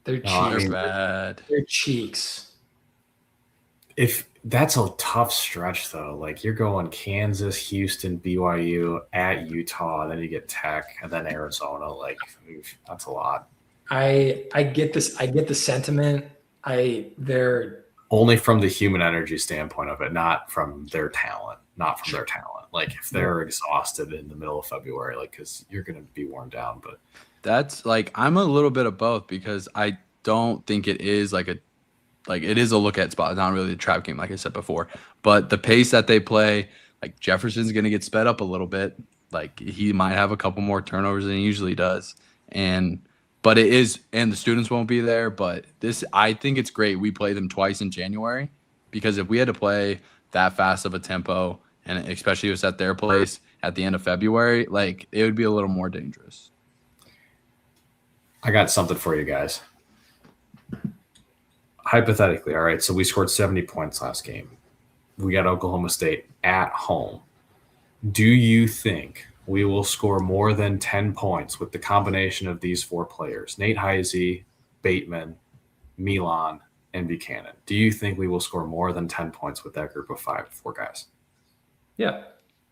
they're cheeks. They're bad. They're cheeks. If that's a tough stretch though, like you're going Kansas, Houston, BYU, at Utah, then you get Tech, and then Arizona. Like, that's a lot. I get this. I get the sentiment. They're Only from the human energy standpoint of it, not from their talent. Like, if they're exhausted in the middle of February, like, because you're going to be worn down. But That's like, I'm a little bit of both because I don't think it is it is a look at spot, not really a trap game, like I said before. But the pace that they play, like, Jefferson's going to get sped up a little bit. Like, he might have a couple more turnovers than he usually does. But it is, and the students won't be there. But I think it's great. We play them twice in January because if we had to play that fast of a tempo, and especially if it's at their place at the end of February, like, it would be a little more dangerous. I got something for you guys. Hypothetically, all right, so we scored 70 points last game. We got Oklahoma State at home. Do you think we will score more than 10 points with the combination of these four players, Nate Heisey, Bateman, Milan, and Buchanan? Do you think we will score more than 10 points with that group of four guys? yeah.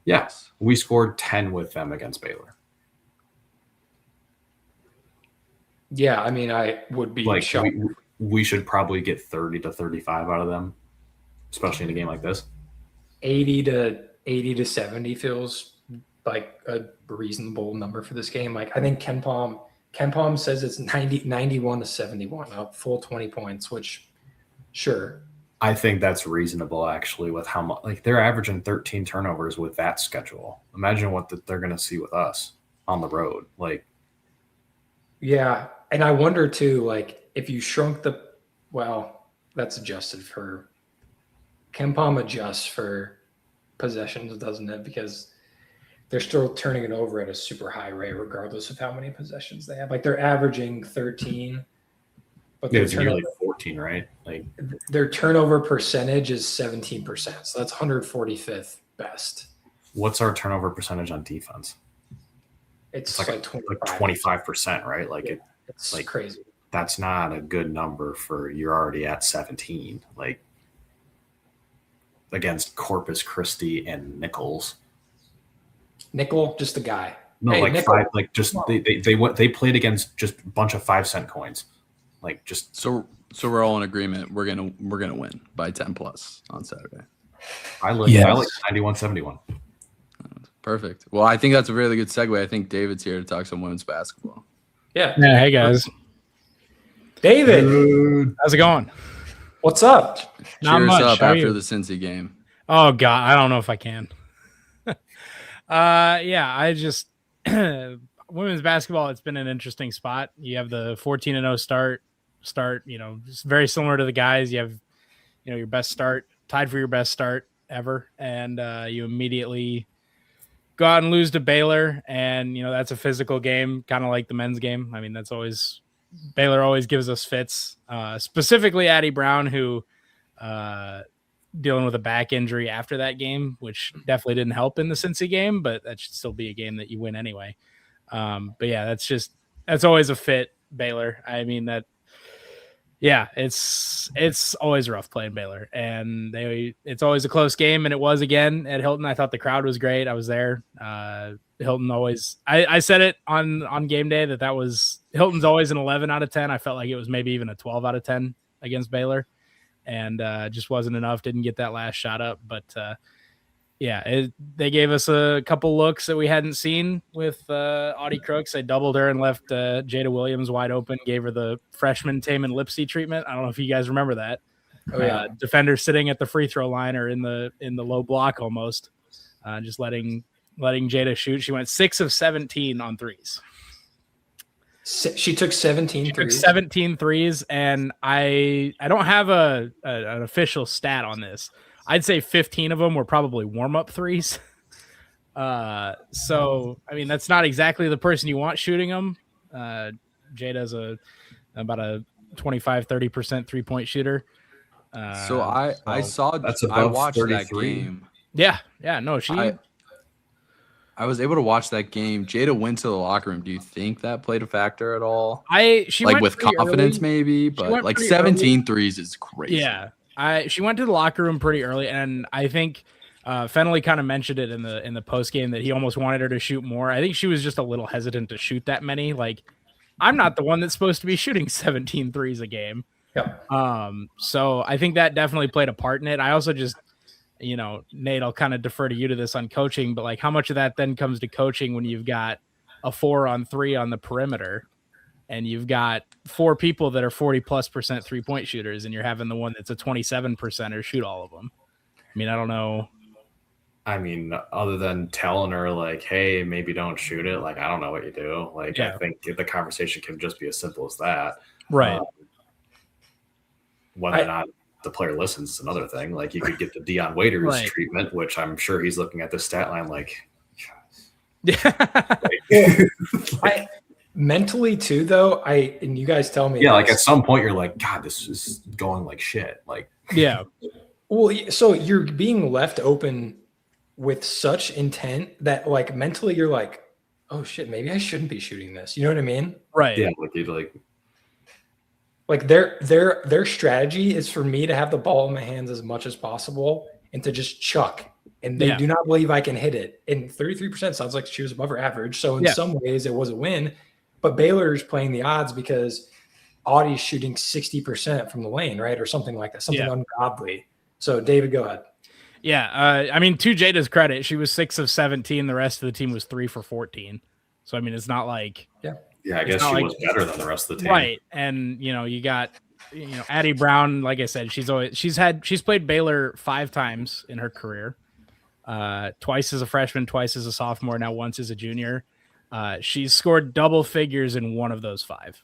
Yes. We scored 10 with them against Baylor. Yeah, I mean, I would be Like, shocked. we should probably get 30 to 35 out of them, especially in a game like this. 80 to 70 feels like a reasonable number for this game. Like, I think Ken Palm says it's 91 to 71, a full 20 points, which sure. I think that's reasonable, actually, with how much, like, they're averaging 13 turnovers with that schedule. Imagine what they're going to see with us on the road. Like, Yeah. And I wonder too, like, if you shrunk that's adjusted for Ken Palm adjusts for possessions, doesn't it? Because they're still turning it over at a super high rate, regardless of how many possessions they have. Like, they're averaging 13, but it's nearly 14, right? Like, their turnover percentage is 17%. So that's 145th best. what's our turnover percentage on defense? It's like like 25%, right? Like, it's like, crazy. that's not a good number for you're already at 17. Like, against Corpus Christi and Nichols. Nickel, just a guy. No, Hey, like Nickel. five, like just they played against just a bunch of 5-cent coins, like just. So we're all in agreement. We're gonna win by 10 plus on Saturday. I like 91-71. Perfect. Well, I think that's a really good segue. I think David's here to talk some women's basketball. Yeah. Yeah, hey guys, David, how's it going? what's up? Not Cheers much. up How are after you? the Cincy game. Oh God, I don't know if I can. Yeah, I just women's basketball. It's been an interesting spot. You have the 14-0 start. You know, it's very similar to the guys. You have, you know, your best start, tied for your best start ever, and you immediately go out and lose to Baylor, and that's a physical game, kind of like the men's game. I mean, that's always Baylor always gives us fits. Specifically, Addie Brown, who dealing with a back injury after that game, which definitely didn't help in the Cincy game, but that should still be a game that you win anyway. But yeah, that's always a fit, Baylor. I mean it's always rough playing Baylor, and it's always a close game, and it was again at Hilton. I thought the crowd was great. I was there. Hilton always, I said it on game day that was Hilton's always an 11 out of 10. I felt like it was maybe even a 12 out of 10 against Baylor, and just wasn't enough. Didn't get that last shot up, but they gave us a couple looks that we hadn't seen with Audie Crooks. They doubled her and left Jada Williams wide open, gave her the freshman Taman Lipsy treatment. I don't know if you guys remember that. Oh yeah, defender sitting at the free throw line or in the low block almost, just letting Jada shoot. She went 6 of 17 on threes. She took 17 threes. 17 threes, and I don't have an official stat on this. I'd say 15 of them were probably warm-up threes. So, I mean, that's not exactly the person you want shooting them. Jada's about a 25-30% three-point shooter. So I that's I above watched 33. that game. Yeah, no, I was able to watch that game. Jada went to the locker room. Do you think that played a factor at all? She like went with pretty confidence, early. maybe, but went like pretty 17 threes is crazy. Yeah, she went to the locker room pretty early, and I think Fennelly kind of mentioned it in the post game that he almost wanted her to shoot more. I think she was just a little hesitant to shoot that many. Like, I'm not the one that's supposed to be shooting 17 threes a game. Yeah. So I think that definitely played a part in it. I also just, Nate, I'll kind of defer to you to this on coaching, but like how much of that then comes to coaching when you've got a 4-on-3 on the perimeter and you've got 4 people that are 40+% 3-point shooters and you're having the one that's a 27%er shoot all of them. I mean, I don't know. I mean, other than telling her like, hey, maybe don't shoot it. Like, I don't know what you do. Like, Yeah. I think the conversation can just be as simple as that. Right. Whether or not the player listens is another thing. Like, you could get the Dion Waiters Right. treatment, which I'm sure he's looking at the stat line like, I mentally too, though. And you guys tell me. yeah, like this. at some point you're like, God, this is going like shit. Like, Yeah. Well, so you're being left open with such intent that, like, mentally you're like, oh shit, maybe I shouldn't be shooting this. You know what I mean? Right. yeah, like you'd like, their strategy is for me to have the ball in my hands as much as possible and to just chuck. And they Yeah. do not believe I can hit it. And 33% sounds like she was above her average. So in Yeah. some ways it was a win. But Baylor's playing the odds because Audie's shooting 60% from the lane, right? Or something like that, something Yeah. ungodly. So David, go ahead. Yeah. I mean, to Jada's credit, she was 6 of 17. The rest of the team was 3 for 14. So, I mean, it's not like. yeah, I It's guess not she like- was better than the rest of the team. Right. And, you got, Addie Brown, like I said, she's played Baylor 5 times in her career. Twice as a freshman, twice as a sophomore, now once as a junior. She's scored double figures in one of those 5.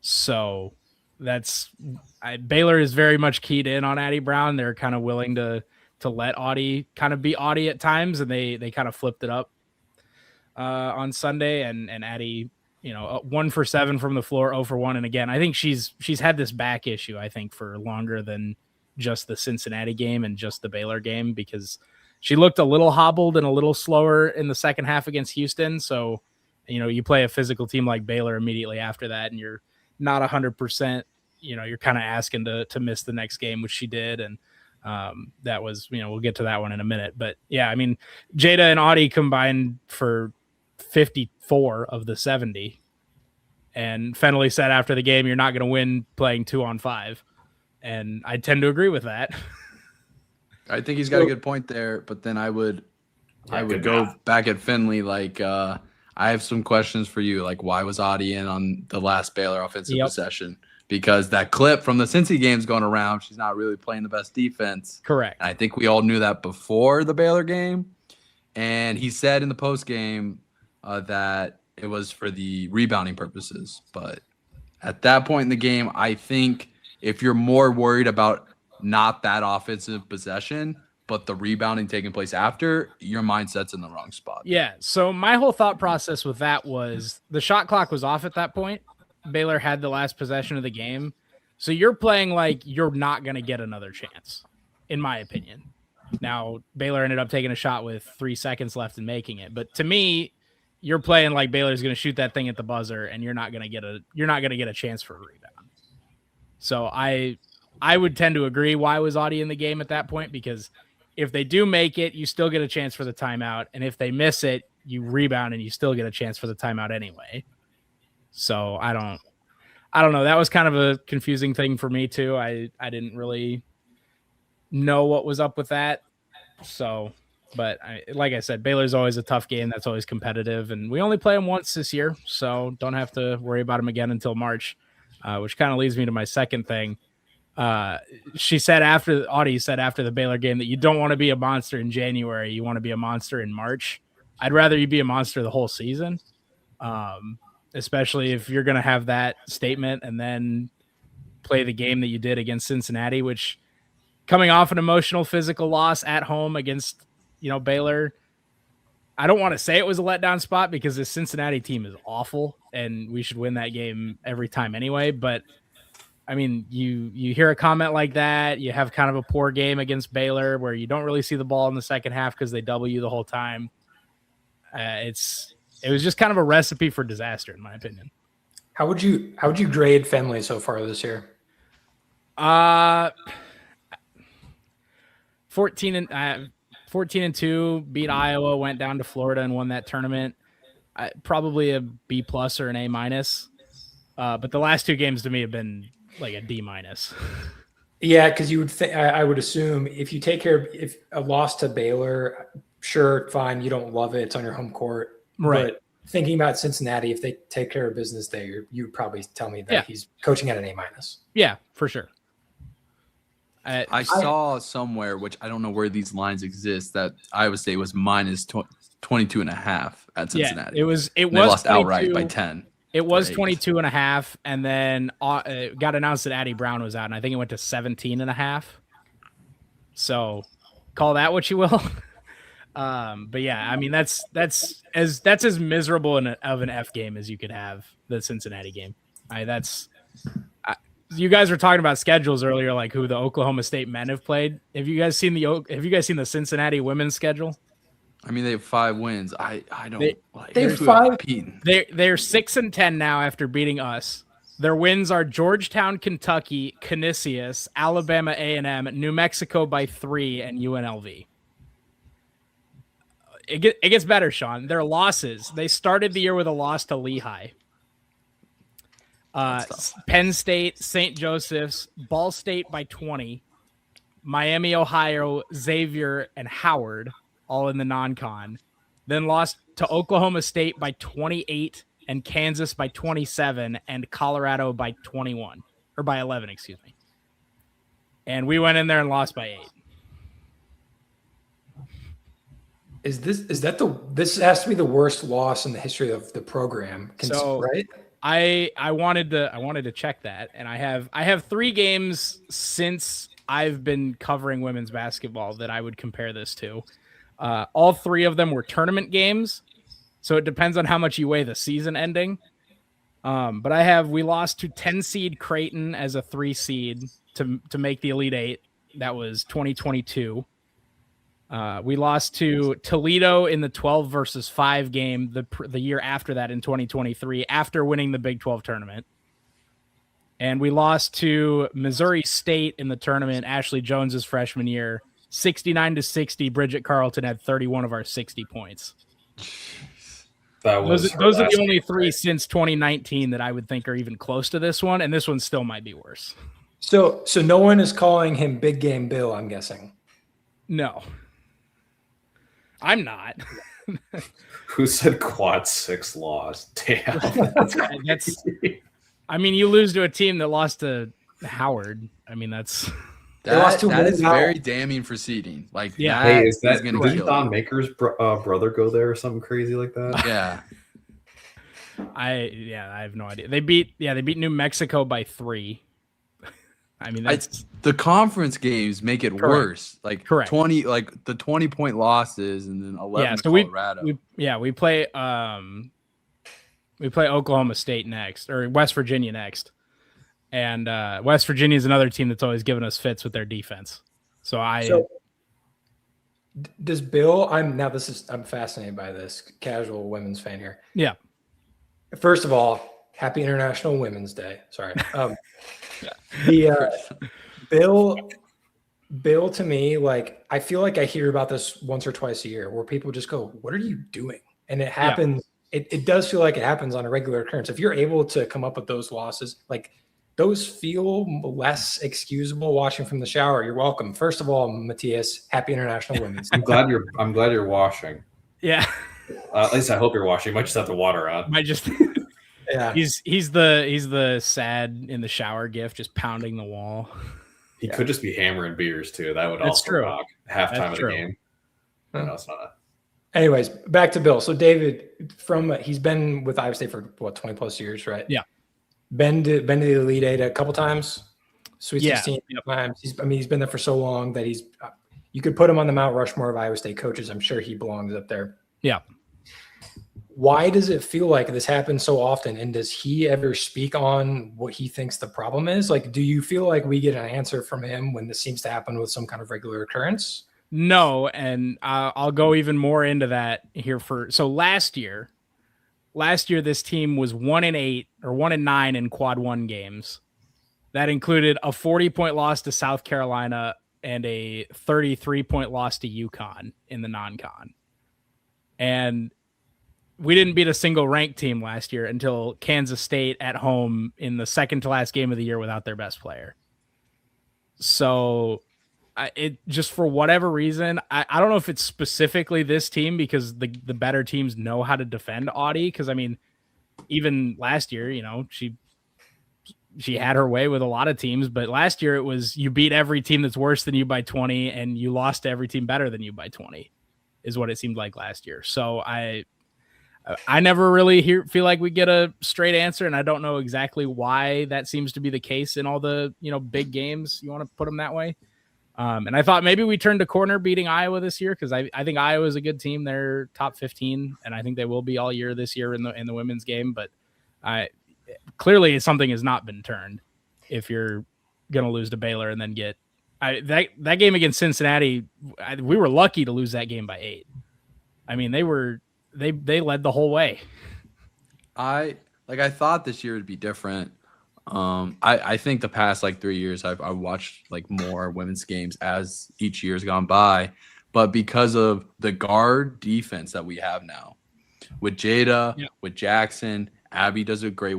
So Baylor is very much keyed in on Addie Brown. They're kind of willing to let Audie kind of be Audie at times, and they kind of flipped it up on Sunday. And Addie, 1 for 7 from the floor, 0 for 1. And again, I think she's had this back issue, I think, for longer than just the Cincinnati game and just the Baylor game, because she looked a little hobbled and a little slower in the second half against Houston. So, you play a physical team like Baylor immediately after that, and you're not 100%, you're kind of asking to miss the next game, which she did. And that was, we'll get to that one in a minute. But yeah, I mean, Jada and Audie combined for 54 of the 70. And Fennelly said after the game, you're not going to win playing 2-on-5. And I tend to agree with that. I think he's got a good point there, but then I would good go math. back at Finley. Like, I have some questions for you. Like, why was Audie in on the last Baylor offensive Yep. possession? Because that clip from the Cincy game's going around. She's not really playing the best defense. Correct. And I think we all knew that before the Baylor game. And he said in the post game that it was for the rebounding purposes. But at that point in the game, I think if you're more worried about not that offensive possession, but the rebounding taking place after, your mindset's in the wrong spot. Yeah. So my whole thought process with that was the shot clock was off at that point. Baylor had the last possession of the game. So you're playing like you're not going to get another chance, in my opinion. Now, Baylor ended up taking a shot with 3 seconds left and making it. But to me, you're playing like Baylor's going to shoot that thing at the buzzer and you're not going to get a chance for a rebound. So I would tend to agree why was Audie in the game at that point, because if they do make it, you still get a chance for the timeout. And if they miss it, you rebound and you still get a chance for the timeout anyway. So I don't know. That was kind of a confusing thing for me too. I didn't really know what was up with that. So, but like I said, Baylor's always a tough game. That's always competitive. And we only play them once this year, so don't have to worry about them again until March, which kind of leads me to my second thing. Audie said after the Baylor game that you don't want to be a monster in January. You want to be a monster in March. I'd rather you be a monster the whole season. Especially if you're going to have that statement and then play the game that you did against Cincinnati, which coming off an emotional physical loss at home against, Baylor, I don't want to say it was a letdown spot because the Cincinnati team is awful and we should win that game every time anyway. But I mean, you hear a comment like that, you have kind of a poor game against Baylor where you don't really see the ball in the second half because they double you the whole time. It was just kind of a recipe for disaster, in my opinion. How would you grade Fenway so far this year? 14-2, beat Iowa, went down to Florida and won that tournament. Probably a B+ or an A-. But the last two games to me have been like a D-. Yeah, because you would think I would assume if you take care of if a loss to Baylor, sure, fine, you don't love it, it's on your home court. Right. But thinking about Cincinnati, if they take care of business there, you would probably tell me that he's coaching at an A-. Yeah, for sure. I saw somewhere, which I don't know where these lines exist, that Iowa State was minus 22.5 at Cincinnati. Yeah, they was lost outright by 10. It was 22.5, and then it got announced that Addie Brown was out, and I think it went to 17.5. So call that what you will. But yeah, I mean that's as miserable of an F game as you could have, the Cincinnati game. You guys were talking about schedules earlier, like who the Oklahoma State men have played. Have you guys seen the Cincinnati women's schedule? I mean, they have 5 wins. I don't. They have 5. They're 6-10 now after beating us. Their wins are Georgetown, Kentucky, Canisius, Alabama A&M, New Mexico by 3, and UNLV. It gets better, Sean. Their losses. They started the year with a loss to Lehigh. Penn State, St. Joseph's, Ball State by 20, Miami, Ohio, Xavier, and Howard, all in the non-con. Then lost to Oklahoma State by 28 and Kansas by 27 and Colorado by 21 or by 11, excuse me. And we went in there and lost by 8. This has to be the worst loss in the history of the program, right? I wanted to check that, and I have 3 games since I've been covering women's basketball that I would compare this to. All 3 of them were tournament games, so it depends on how much you weigh the season ending. But we lost to 10 seed Creighton as a 3 seed to make the Elite 8. That was 2022. We lost to Toledo in the 12 versus 5 game the year after that in 2023 after winning the Big 12 tournament. And we lost to Missouri State in the tournament, Ashley Jones's freshman year, 69-60. Bridget Carlton had 31 of our 60 points. Those are the only 3 since 2019 that I would think are even close to this one, and this one still might be worse. So no one is calling him Big Game Bill, I'm guessing. No. I'm not. Who said quad 6 loss? Damn. I mean, you lose to a team that lost to Howard. I mean, that is very damning for seeding. Like, yeah. Hey, did Don Maker's brother go there or something crazy like that? Yeah. I have no idea. They beat New Mexico by 3. I mean, that's The conference games make it Correct. worse. Like Correct. 20, like the 20-point losses, and then 11 yeah. to So Colorado. we play Oklahoma State next, or West Virginia next, and West Virginia is another team that's always given us fits with their defense. So does Bill? I'm fascinated by this. Casual women's fan here. yeah. First of all, happy International Women's Day. Sorry. The Bill to me, like, I feel like I hear about this once or twice a year where people just go, "What are you doing?" And it happens. It does feel like it happens on a regular occurrence. If you're able to come up with those losses, like those feel less excusable watching from the shower. You're welcome. First of all, Matthias, happy International Women's Day. I'm glad you're washing. Yeah. At least I hope you're washing. You might just have the water on. Might just Yeah. he's the sad in the shower gif, just pounding the wall. He could just be hammering beers too. That would That's also true. rock halftime That's of true. the game. No, it's not. Anyways, back to Bill. So David, he's been with Iowa State for 20 plus years, right? Yeah. Been to the Elite Eight a couple times, Sweet Yeah. 16 times. He's been there for so long that you could put him on the Mount Rushmore of Iowa State coaches. I'm sure he belongs up there. Yeah. Why does it feel like this happens so often? And does he ever speak on what he thinks the problem is? Like, do you feel like we get an answer from him when this seems to happen with some kind of regular occurrence? No, and I'll go even more into that here. So last year, this team was 1-8 or 1-9 in quad one games. That included a 40-point loss to South Carolina and a 33-point loss to UConn in the non-con. And we didn't beat a single ranked team last year until Kansas State at home in the second to last game of the year without their best player. So it just, for whatever reason, I don't know if it's specifically this team, because the better teams know how to defend Audie. Because I mean, even last year, she had her way with a lot of teams, but last year it was you beat every team that's worse than you by 20, and you lost to every team better than you by 20, is what it seemed like last year. So I never really feel like we get a straight answer, and I don't know exactly why that seems to be the case in all the big games. You want to put them that way. And I thought maybe we turned a corner beating Iowa this year, because I think Iowa is a good team. They're top 15, and I think they will be all year this year in the women's game. But clearly something has not been turned if you're going to lose to Baylor and then get that game against Cincinnati. We were lucky to lose that game by 8. I mean, they led the whole way. I thought this year would be different. I think the past 3 years I've watched more women's games as each year's gone by, but because of the guard defense that we have now with Jada, with Jackson, Abby does a great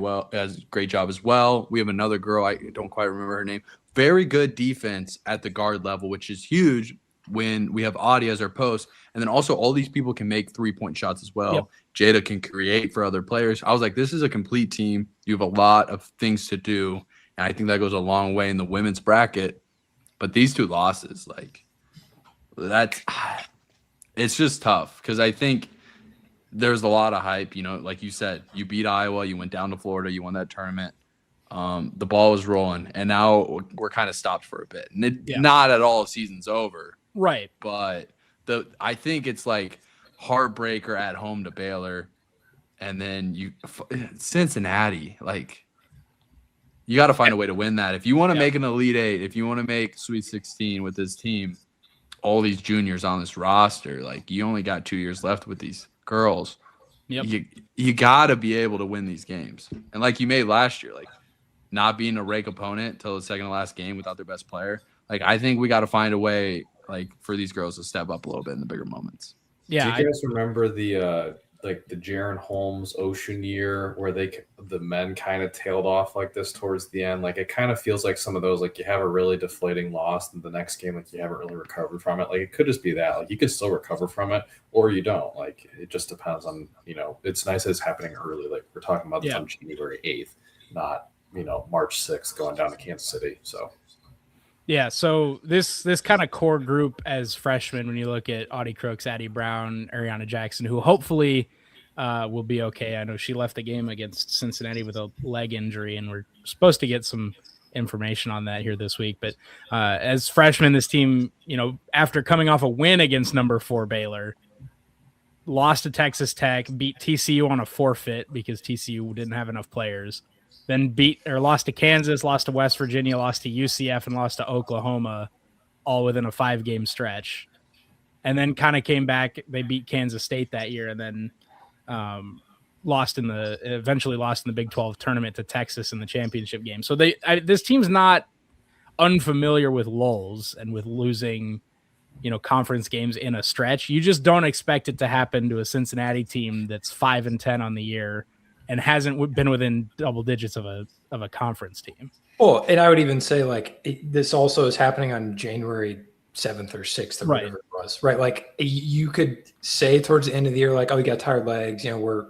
job as well. We have another girl, I don't quite remember her name. Very good defense at the guard level, which is huge when we have Audie as our post. And then also all these people can make 3-point shots as well. Yep. Jada can create for other players. I was like, this is a complete team. You have a lot of things to do. And I think that goes a long way in the women's bracket. But these two losses, it's just tough, because I think there's a lot of hype. Like you said, you beat Iowa, you went down to Florida, you won that tournament. The ball was rolling, and now we're kind of stopped for a bit. And not at all, season's over. Right. But I think it's heartbreaker at home to Baylor, and then Cincinnati. You got to find a way to win that if you want to make an Elite Eight. If you want to make Sweet 16 with this team, all these juniors on this roster, you only got 2 years left with these girls. Yep. You got to be able to win these games, and you made last year, not being a rake opponent till the second to last game without their best player. I think we got to find a way. For these girls to step up a little bit in the bigger moments. Yeah. Do you guys remember the Jaron Holmes Ocean year where the men kind of tailed off like this towards the end? It kind of feels like some of those, you have a really deflating loss, and the next game, you haven't really recovered from it. It could just be that, you could still recover from it, or you don't. It just depends on, it's nice that it's happening early. We're talking about this on January 8th, not, March 6th going down to Kansas City. So. Yeah, so this kind of core group as freshmen, when you look at Audie Crooks, Addie Brown, Ariana Jackson, who hopefully will be okay. I know she left the game against Cincinnati with a leg injury, and we're supposed to get some information on that here this week. But as freshmen, this team, after coming off a win against number 4 Baylor, lost to Texas Tech, beat TCU on a forfeit because TCU didn't have enough players, then lost to Kansas, lost to West Virginia, lost to UCF, and lost to Oklahoma, all within a 5-game stretch. And then kind of came back. They beat Kansas State that year, and then eventually lost in the Big 12 tournament to Texas in the championship game. So this team's not unfamiliar with lulls and with losing, conference games in a stretch. You just don't expect it to happen to a Cincinnati team that's 5-10 on the year and hasn't been within double digits of a conference team. Well, and I would even say this also is happening on January 7th or 6th or whatever it was, right? Like you could say towards the end of the year, like, oh, we got tired legs,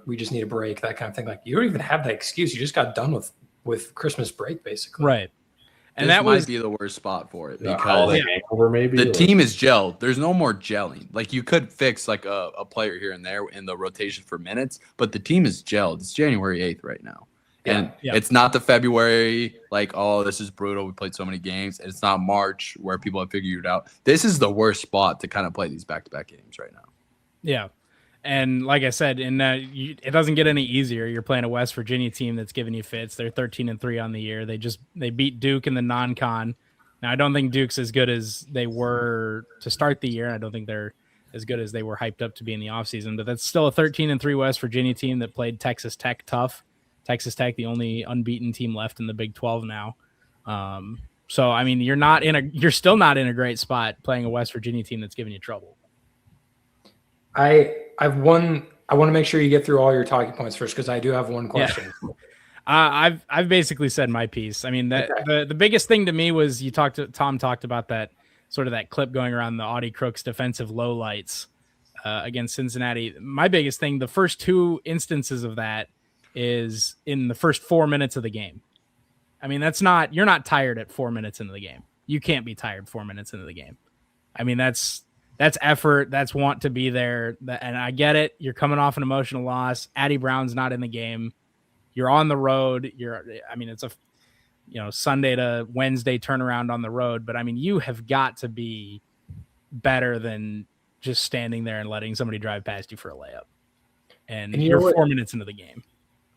we just need a break, that kind of thing. Like you don't even have that excuse. You just got done with Christmas break, basically. Right. And this that might was be the worst spot for it The because holiday hangover, maybe the team is gelled. There's no more gelling. Like you could fix like a player here and there in the rotation for minutes, but the team is gelled. It's January 8th right now. And it's not the February, like, oh, this is brutal. We played so many games. And it's not March where people have figured it out. This is the worst spot to kind of play these back-to-back games right now. Yeah. And like I said, it doesn't get any easier. You're playing a West Virginia team that's giving you fits. They're 13-3 on the year. They beat Duke in the non-con. Now, I don't think Duke's as good as they were to start the year. I don't think they're as good as they were hyped up to be in the offseason. But that's still a 13-3 West Virginia team that played Texas Tech tough. Texas Tech, the only unbeaten team left in the Big 12 now. So, I mean, you're still not in a great spot playing a West Virginia team that's giving you trouble. I want to make sure you get through all your talking points first, because I do have one question. Yeah. I've basically said my piece. I mean, the biggest thing to me was Tom talked about that sort of that clip going around the Audie Crooks defensive lowlights against Cincinnati. My biggest thing, the first 2 instances of that is in the first 4 minutes of the game. I mean, you're not tired at 4 minutes into the game. You can't be tired 4 minutes into the game. I mean, that's effort. That's want to be there. And I get it. You're coming off an emotional loss. Addie Brown's not in the game. You're on the road. It's a, Sunday to Wednesday turnaround on the road. But I mean, you have got to be better than just standing there and letting somebody drive past you for a layup. And you're 4 minutes into the game.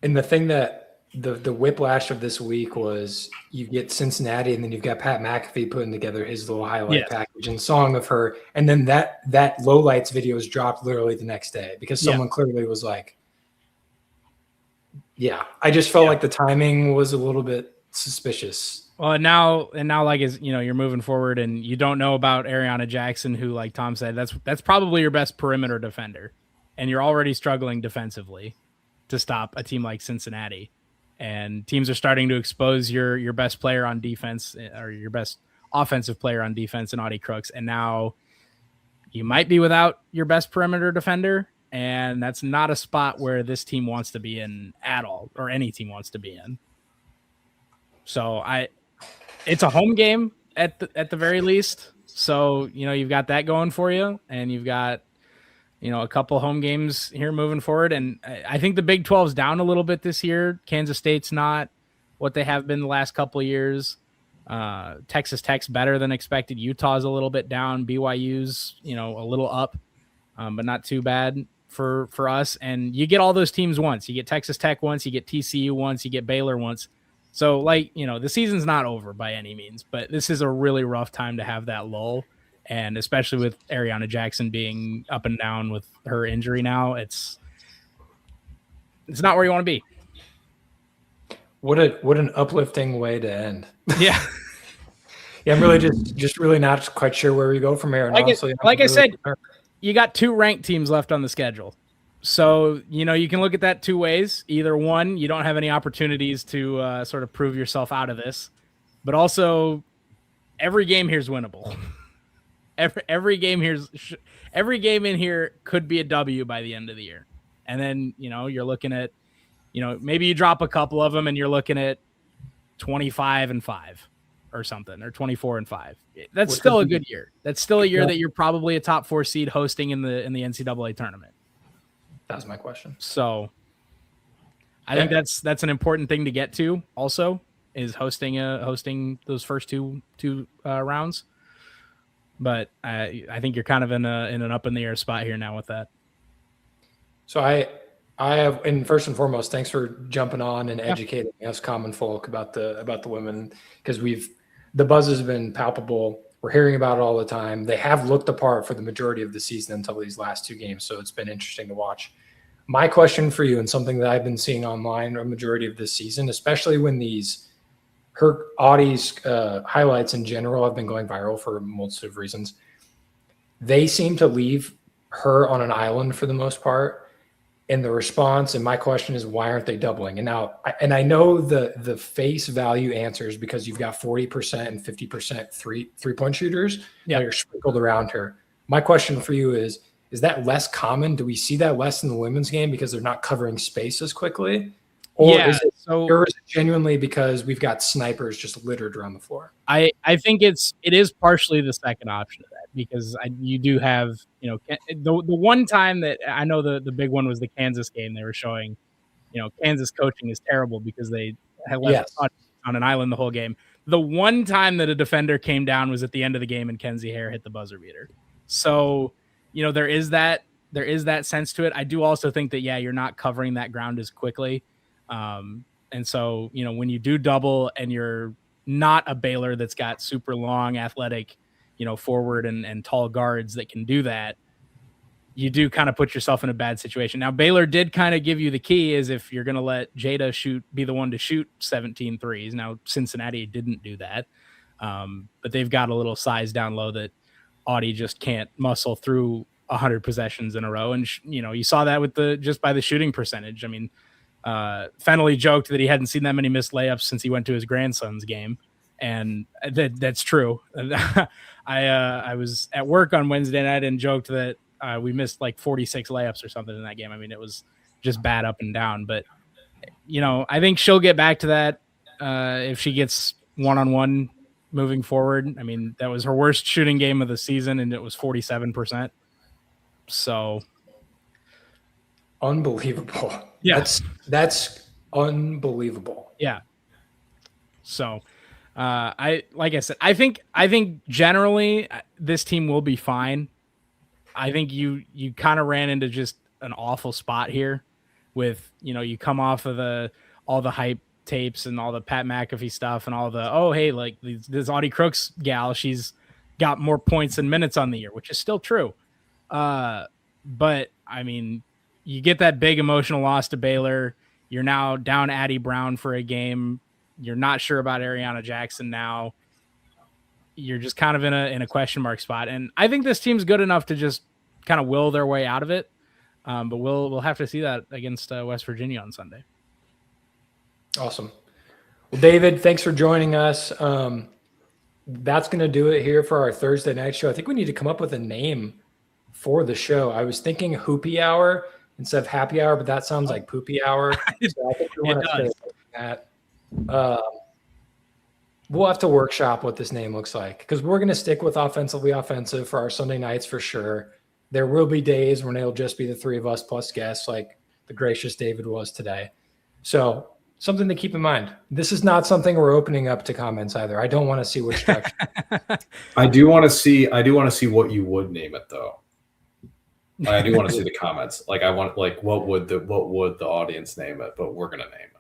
And the thing that the whiplash of this week was you get Cincinnati, and then you've got Pat McAfee putting together his little highlight package and song of her. And then that lowlights video was dropped literally the next day because someone clearly was like, I just felt like the timing was a little bit suspicious. Well, and now like, you're moving forward and you don't know about Ariana Jackson, who, like Tom said, that's probably your best perimeter defender. And you're already struggling defensively to stop a team like Cincinnati, and teams are starting to expose your best player on defense, or your best offensive player on defense in Audie Crooks. And now you might be without your best perimeter defender. And that's not a spot where this team wants to be in at all, or any team wants to be in. So it's a home game at the very least. So, you've got that going for you, and you've got, a couple home games here moving forward. And I think the Big 12's down a little bit this year. Kansas State's not what they have been the last couple of years. Texas Tech's better than expected. Utah's a little bit down. BYU's, a little up, but not too bad for us. And you get all those teams once. You get Texas Tech once, you get TCU once, you get Baylor once. So, the season's not over by any means, but this is a really rough time to have that lull. And especially with Ariana Jackson being up and down with her injury now, it's not where you want to be. What an uplifting way to end. Yeah. I'm really just really not quite sure where we go from here. And honestly, I said, you got 2 ranked teams left on the schedule. So, you can look at that 2 ways. Either one, you don't have any opportunities to sort of prove yourself out of this, but also every game here is winnable. Every game in here could be a W by the end of the year. And then, you're looking at, maybe you drop a couple of them and you're looking at 25-5 or something, or 24-5. That's still a good year. That's still a year that you're probably a top 4 seed hosting in the NCAA tournament. That's my question. So I think that's an important thing to get to also. is hosting those first two rounds. But I think you're kind of in an up in the air spot here now with that. So I have, and first and foremost, thanks for jumping on and educating us common folk about the women, because the buzz has been palpable. We're hearing about it all the time. They have looked apart for the majority of the season until these last two games, so it's been interesting to watch. My question for you, and something that I've been seeing online a majority of this season, especially when her Audie's highlights in general have been going viral for a multitude of reasons, they seem to leave her on an island for the most part. And the response, and my question is, why aren't they doubling? And now, I know the face value answers, because you've got 40% and 50% three-point shooters that are sprinkled around her. My question for you is that less common? Do we see that less in the women's game because they're not covering space as quickly? Or is it genuinely because we've got snipers just littered around the floor? I think it is partially the second option of that, because you do have, the one time that I know the big one was the Kansas game. They were showing, Kansas coaching is terrible because they had left on an island the whole game. The one time that a defender came down was at the end of the game and Kenzie Hare hit the buzzer beater. So, there is that sense to it. I do also think that, you're not covering that ground as quickly. And so, when you do double and you're not a Baylor that's got super long, athletic, forward and tall guards that can do that, you do kind of put yourself in a bad situation. Now, Baylor did kind of give you the key, is if you're going to let Jada be the one to shoot 17 threes. Now, Cincinnati didn't do that. But they've got a little size down low that Audie just can't muscle through 100 possessions in a row. And, you saw that with just by the shooting percentage. I mean, Fennelly joked that he hadn't seen that many missed layups since he went to his grandson's game. And that's true. I was at work on Wednesday night and joked that we missed like 46 layups or something in that game. I mean, it was just bad up and down. But, I think she'll get back to that if she gets one-on-one moving forward. I mean, that was her worst shooting game of the season, and it was 47%. So unbelievable. Yeah. That's unbelievable. Yeah. So like I said, I think generally this team will be fine. I think you kind of ran into just an awful spot here with, you come off of all the hype tapes and all the Pat McAfee stuff and all the, this Audie Crooks gal, she's got more points and minutes on the year, which is still true. But I mean, you get that big emotional loss to Baylor. You're now down Addie Brown for a game. You're not sure about Ariana Jackson now. You're just kind of in a question mark spot. And I think this team's good enough to just kind of will their way out of it. But we'll have to see that against West Virginia on Sunday. Awesome. Well, David, thanks for joining us. That's going to do it here for our Thursday night show. I think we need to come up with a name for the show. I was thinking Hoopy Hour instead of Happy Hour, but that sounds like Poopy Hour. So I think we want to stay with that. We'll have to workshop what this name looks like, because we're going to stick with offensively offensive for our Sunday nights for sure. There will be days when it'll just be the three of us plus guests, like the gracious David was today. So something to keep in mind. This is not something we're opening up to comments either. I don't want to see which direction. I do want to see what you would name it though. I do want to see the comments. Like I want, what would the audience name it? But we're gonna name it.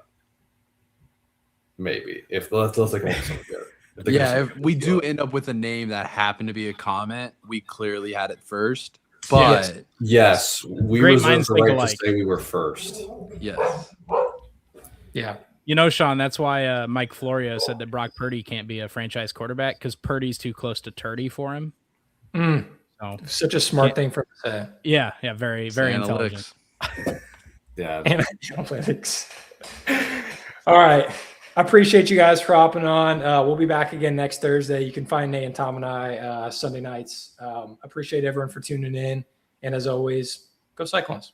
Maybe if let's like something good. If we do end up with a name that happened to be a comment, we clearly had it first. But yes, we reserved the right to say we were first. Yes. Yeah. Sean, that's why Mike Florio said that Brock Purdy can't be a franchise quarterback, because Purdy's too close to Turdy for him. So, such a smart thing for him to say. Yeah, very, very intelligent. Yeah. Analytics. All right. I appreciate you guys for hopping on. We'll be back again next Thursday. You can find Nate and Tom and I Sunday nights. Appreciate everyone for tuning in. And as always, go Cyclones.